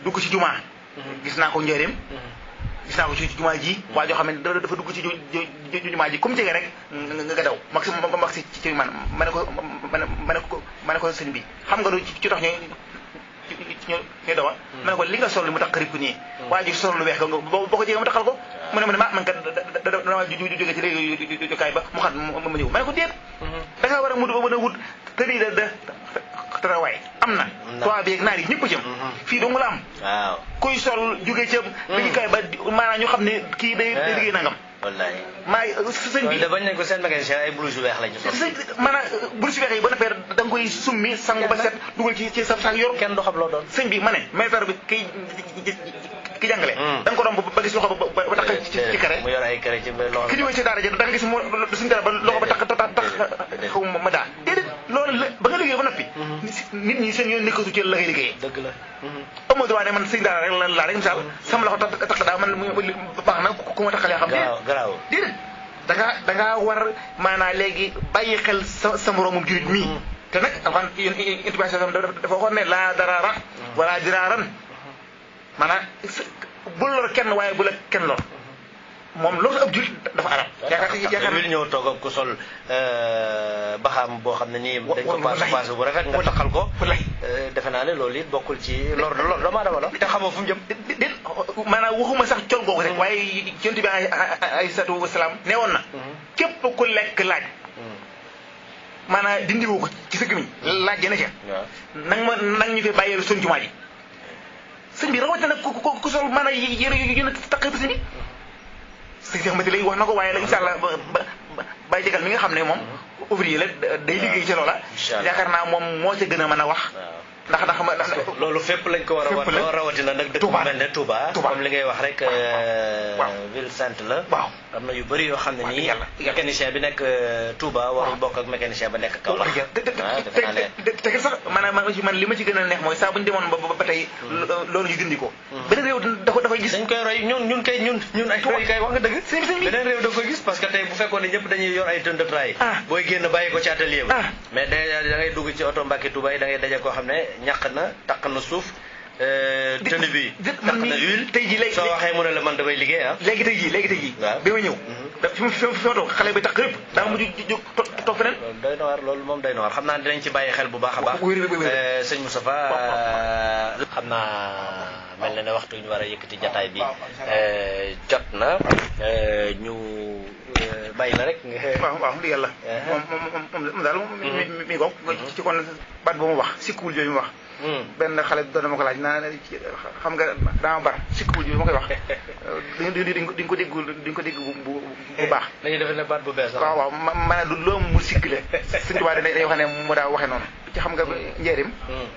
[SPEAKER 2] dugg ci jumaa gis naa ko njëriñ gis naa ko ci jumaa ji waa joo xam ne dafa dugg ci jumaa ji comme jege rek nga daw mag si ci man ma ne ko sëñ bi xam nga lu ci tax ñu dawa ma ne ko li nga sol li mu tax rip nii waa ji sol lu weex boo ko jege mu taxal ko mu ne man kat dama jóge ci léegi jokaay ba mu xat ma ñëw ma ne ko déet da ngaa war a mën a wut tëri da travail am na toi bi ak naar yi ñëpp jëm fii dong la am
[SPEAKER 1] waaw
[SPEAKER 2] kuy sol jóge ca liggéeykaay ba maanaam ñu xam ne kii day liggéey nangam
[SPEAKER 1] wallaay
[SPEAKER 2] sëñ bi
[SPEAKER 1] bañ nañ ko seen magasin ay blouse yu weex lañu sol
[SPEAKER 2] maanaam blouse yu weex yi ba noppi da nga koy summi sangu ba set dugal ci sa saak yor
[SPEAKER 1] kenn du xam loo doon
[SPEAKER 2] sëñ bi ma ne maître bi ki jàngale da nga ko doon ba gis loxo ba tax ci kare
[SPEAKER 1] mu yor ay kare ci loxo
[SPEAKER 2] ki ñëwee ci daara ja da nga gis mu suñu dara ba loxo ba tax xaw ma daa déedéet loolu la ba nga liggéey ba noppi nit ñi seen yoon nekkatu ci la ngay liggéeyee
[SPEAKER 1] dëgg la
[SPEAKER 2] amoo droit ne man sëñ daara rek laa rek misaal sama loxo tax daa man baax na ku ma taxal yaa xam
[SPEAKER 1] garaaw
[SPEAKER 2] déedéet da ngaa war maanaam léegi bàyyi xel sa moroomum jurit mii te nag avant intubation dafa waxoon ne laa darara wala diraaran maanaam bu lor kenn waaye bu la kenn lor moom loolu ab jurit dafa arab
[SPEAKER 1] yaakaar ñëw toog ak ku sol baxaam boo xam ne nii dañ ko paase bu rafet nga taxal ko defe naa ne loolu it bokkul ci lor doomu aadama la te xamoo fu mu jëm
[SPEAKER 2] déet maanaam waxuma sax col googu rek waaye yonent bi ay salaatu wasalaam nee woon na képp ku lekk laaj maanaam dindiwoo ko ci sa gémmiñ laaj gene ca nang ñu fi bàyyee suñ jumaa ji sëñ bi rawatina nag ku sol maanaam yére yu ne taqee sëñ bi sëñ Cheikh Mati lay wax na ko waaye la incha allah bàyyi jégal mi nga xam ne moom ouvrier la day liggéey ci loola yaakaar naa moom moo ca gën a mën a wax ndax
[SPEAKER 1] loolu fépp lañ ko war a rawatina nag dëkk bu mel ne Touba comme li ngay wax rek ville sainte la
[SPEAKER 2] waaw
[SPEAKER 1] am na yu bëri yoo xam ne nii mécanicien bi nekk Touba warul bokk ak mécanicien ba nekk Kaolack
[SPEAKER 2] te sax maanaam man li ma ci gën a neex mooy saa bu ñu demoon ba tey loolu ñu dindi ko beneen réew dafay gis
[SPEAKER 1] dañ koy roy ñun ay roy kay wax nga dëgg beneen réew da koy gis parce que tey bu fekkoon ne ñëpp dañuy yor ay tonne de traay booy génn bàyyi ko ci atelier ba mais da ngay dugg ci oto Mbàkke Touba yi da ngay daje koo xam ne ñàq na taq na suuf tënd bi taq na huile
[SPEAKER 2] tey ji léegi
[SPEAKER 1] soo waxee mu ne la man damay liggéey
[SPEAKER 2] léegi tey ji bi ma ñëw fi ma toog xale bi taq yëpp daa mujj jóg toog feneen
[SPEAKER 1] doy na waar loolu moom doy na waar xam naa dinañ ci bàyyi xel bu baax a baax sëñ Moustapha xam naa mel na ne waxtu ñu war a yëkkati jataay bi jot na ñu bàyyi la rek
[SPEAKER 2] waaw ndi yàlla moom daal mi goog ci kon baat ba mu wax sikkuwul jooju mu wax benn xale doon na ma ko laaj naa xam nga dama bar sikkuwul jooju ma koy wax di nga ko dégg bu baax
[SPEAKER 1] dañuy defe ne baat bu bees
[SPEAKER 2] waaw maanaam du loo mu sikk la Sëñ Tuubaa dañuy wax ne mu daa waxee noonu ci xam nga njëriñ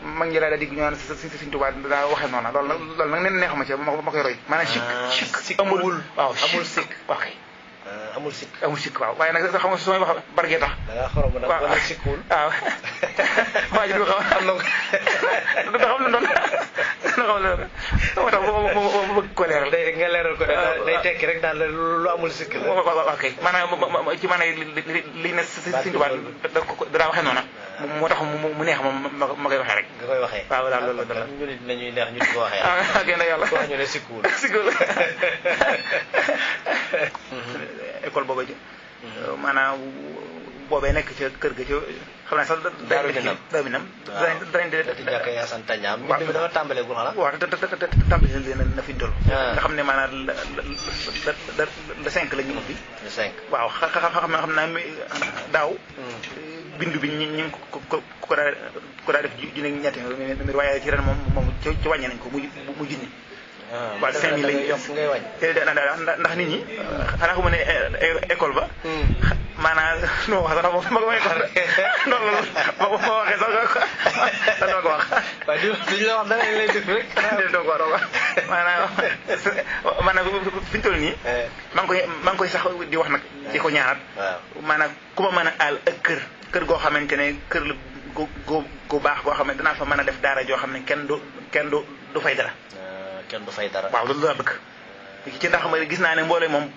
[SPEAKER 2] mag ñi daa dégg ñu naan Sëñ Tuubaa daa waxee noonu loolu nag nen neexuma ci ma koy roy maanaam sikk
[SPEAKER 1] amul waaw amul sikk
[SPEAKER 2] ok
[SPEAKER 1] amul sikk.
[SPEAKER 2] amul sikk waaw waaye nag xam nga su may wax barke tax.
[SPEAKER 1] da ngaa xorom nag wala sikkul.
[SPEAKER 2] waaw waa ji du xam
[SPEAKER 1] am na ko.
[SPEAKER 2] du xam lu doon moo tax ma bëgg ko leeral.
[SPEAKER 1] day nga leeral ko day tekki rek daal lu amul sikk la.
[SPEAKER 2] waaw kay maanaam ci maanaam li ne Sëñ Tuubaa danaa waxee noona moo tax mu neex ma koy waxee rek.
[SPEAKER 1] nga koy waxee.
[SPEAKER 2] waaw daal loolu la.
[SPEAKER 1] ñu ne dinañuy neex ñu di ko waxee.
[SPEAKER 2] ok na yàlla
[SPEAKER 1] wax ñu ne sikkul.
[SPEAKER 2] sikkul école boobu ji maanaam boobee nekk ca kër ga ca xam naa sax
[SPEAKER 1] Daaru Minam
[SPEAKER 2] danañ de
[SPEAKER 1] jàkka Yaasan Tañaam mbind mi dafa tàmbalee gu xanaa.
[SPEAKER 2] waaw te tàmbali leen na fi ñu toll. nga xam ne maanaam le 5 la ñu ubbi.
[SPEAKER 1] le 5
[SPEAKER 2] waaw xam naa daaw. bindu bi ñu ngi ko daa def junne ñetti mbir waaye ci ren moom ci wàññi nañ ko mu junni. waaw 5000 lañ
[SPEAKER 1] yokk ngay wàññi.
[SPEAKER 2] ndax nit ñi xanaa xamu ne école ba. maanaam nu ma wax sax ma ko école noonu la ma waxee sax dama ko wax.
[SPEAKER 1] waaye duñ la wax dara lay def rek.
[SPEAKER 2] doo ko wax maanaam fi ñu toll nii. maa ngi koy sax di wax nag di ko ñaanat.
[SPEAKER 1] waaw
[SPEAKER 2] maanaam ku ma mën a aal ak kër goo xamante ne kër la gu baax goo xam ne danaa fa mën a def daara joo xam ne kenn du fay dara.
[SPEAKER 1] kenn du fay dara.
[SPEAKER 2] waaw loolu laa bëgg. ci ndax ma gis naa ne mbooloo moom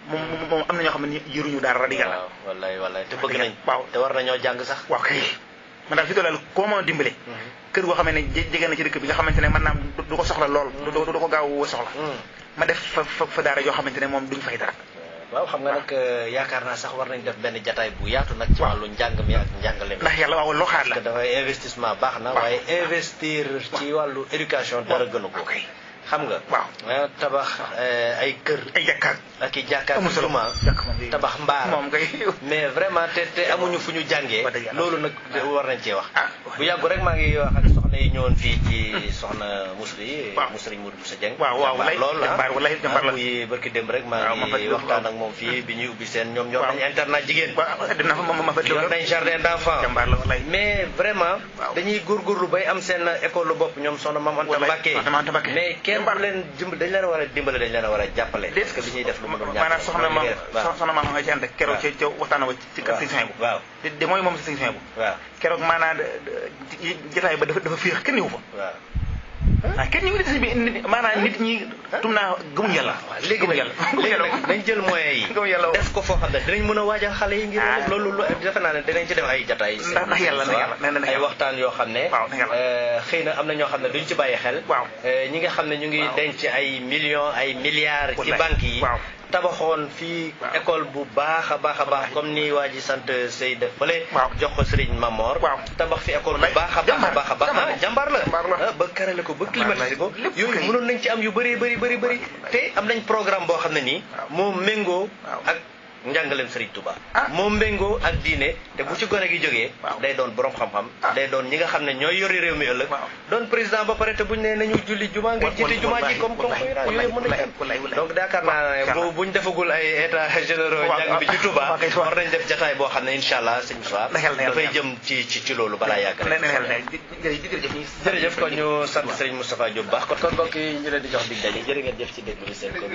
[SPEAKER 2] am na ñoo xam ne yëruñu dara radical.
[SPEAKER 1] waaw wallaay te bëgg nañ.
[SPEAKER 2] waaw
[SPEAKER 1] te war nañoo jàng sax.
[SPEAKER 2] waaw kay man daal fi dooleel koo ma dimbale. kër goo xam ne jege na ci dëkk bi nga xamante ne man naam du ko soxla lool. du ko gaaw soxla. ma def fa daara joo xamante ne moom duñ fay dara.
[SPEAKER 1] waaw xam nga nag yaakaar naa sax war nañ def benn jataay bu yaatu nag. ci wàllu njàng mi ak njàngale mi.
[SPEAKER 2] ndax yàlla waaw loo xaar la.
[SPEAKER 1] parce que dafay investissement baax na. waaye investir ci wàllu éducation dara gënu ko. xam nga.
[SPEAKER 2] waaw
[SPEAKER 1] tabax ay kër.
[SPEAKER 2] ay jàkkaar
[SPEAKER 1] ak i jàkkaar.
[SPEAKER 2] amul solo
[SPEAKER 1] tabax mbaar.
[SPEAKER 2] moom kay.
[SPEAKER 1] mais vraiment te amuñu fu ñu jàngee. loolu nag war nañ cee wax. bu yàggu rek maa ngi wax ak soxna yi ñëwoon fii ci soxna Musli.
[SPEAKER 2] waaw
[SPEAKER 1] mu Sëriñ Modou Moussa Dieng.
[SPEAKER 2] waaw lool
[SPEAKER 1] jàmbaar
[SPEAKER 2] wallaay jàmbaar la.
[SPEAKER 1] muy barki démb rek maa ngi waxtaan ak moom fii bi ñuy ubbi seen ñoom nañ internat jigéen.
[SPEAKER 2] waaw dina fa ma fa
[SPEAKER 1] yor nañ jardin d'enfant.
[SPEAKER 2] jàmbaar la wallaay.
[SPEAKER 1] mais vraiment. dañuy góorgóorlu bay am seen école bopp ñoom soxna Mame Anta Mbacké. mais kenn du leen dañ leen a war a dimbale dañ leen a war a jàppale. parce que li ñuy def lu mu doon ñàkk.
[SPEAKER 2] maanaam soxna maam nga ci ànd keroog ca waxtaan wa ci kër Sëñ Suhaybu.
[SPEAKER 1] waaw
[SPEAKER 2] de mooy moom Sëñ Suhaybu.
[SPEAKER 1] waaw
[SPEAKER 2] keroog maanaam jotaay ba dafa féex kenn ñëw fa.
[SPEAKER 1] waaw
[SPEAKER 2] kenn ñëw sëñ bi maanaam nit ñi tum naa gëmuñ yàlla.
[SPEAKER 1] léegi nag dañ jël moyens yi.
[SPEAKER 2] gëmuñ yàlla
[SPEAKER 1] def ko foo xam ne dinañ mën a waajal xale yi ngir loolu defe naa ne dinañ ci def ay jataay.
[SPEAKER 2] ndax yàlla
[SPEAKER 1] ay waxtaan yoo xam ne. xëy na am na ñoo xam ne duñ ci bàyyi xel. ñi nga xam ne ñu ngi denc ay millions ay milliards. ci banques yi. tabaxoon fii école bu baax a baax comme ni waa ji sant Sey def fële. jox ko Serigne Mamor. tabax fi école bu baax a baax jàmbaar la ba karale ko ba climatisé ko. yooyu mënoon nañ ci am yu bëri te am nañ programme boo xam ne nii moo méngoo ak njàngaleem Serigne Touba. moo méngoo ak diine te bu ci gone gi jógee. day doon borom xam-xam. day doon ñi nga xam ne ñooy yori réew mi ëllëg. doon président ba pare te buñ ne nañu julli juma nga jiite juma ji comme yooyu mën nañ am. donc yaakaar naa ne buñ defagul ay état généraux njàng bi ci Touba. war nañ def jataay boo xam ne incha allah sëñ Moussa dafay jëm ci loolu balaa yàgg rek. jërëjëf kon ñu sant Serigne Moustapha Diop baax kon mbokk yi ñu leen di jox dig daje jërë ngeen jëf ci déglu bi seen ko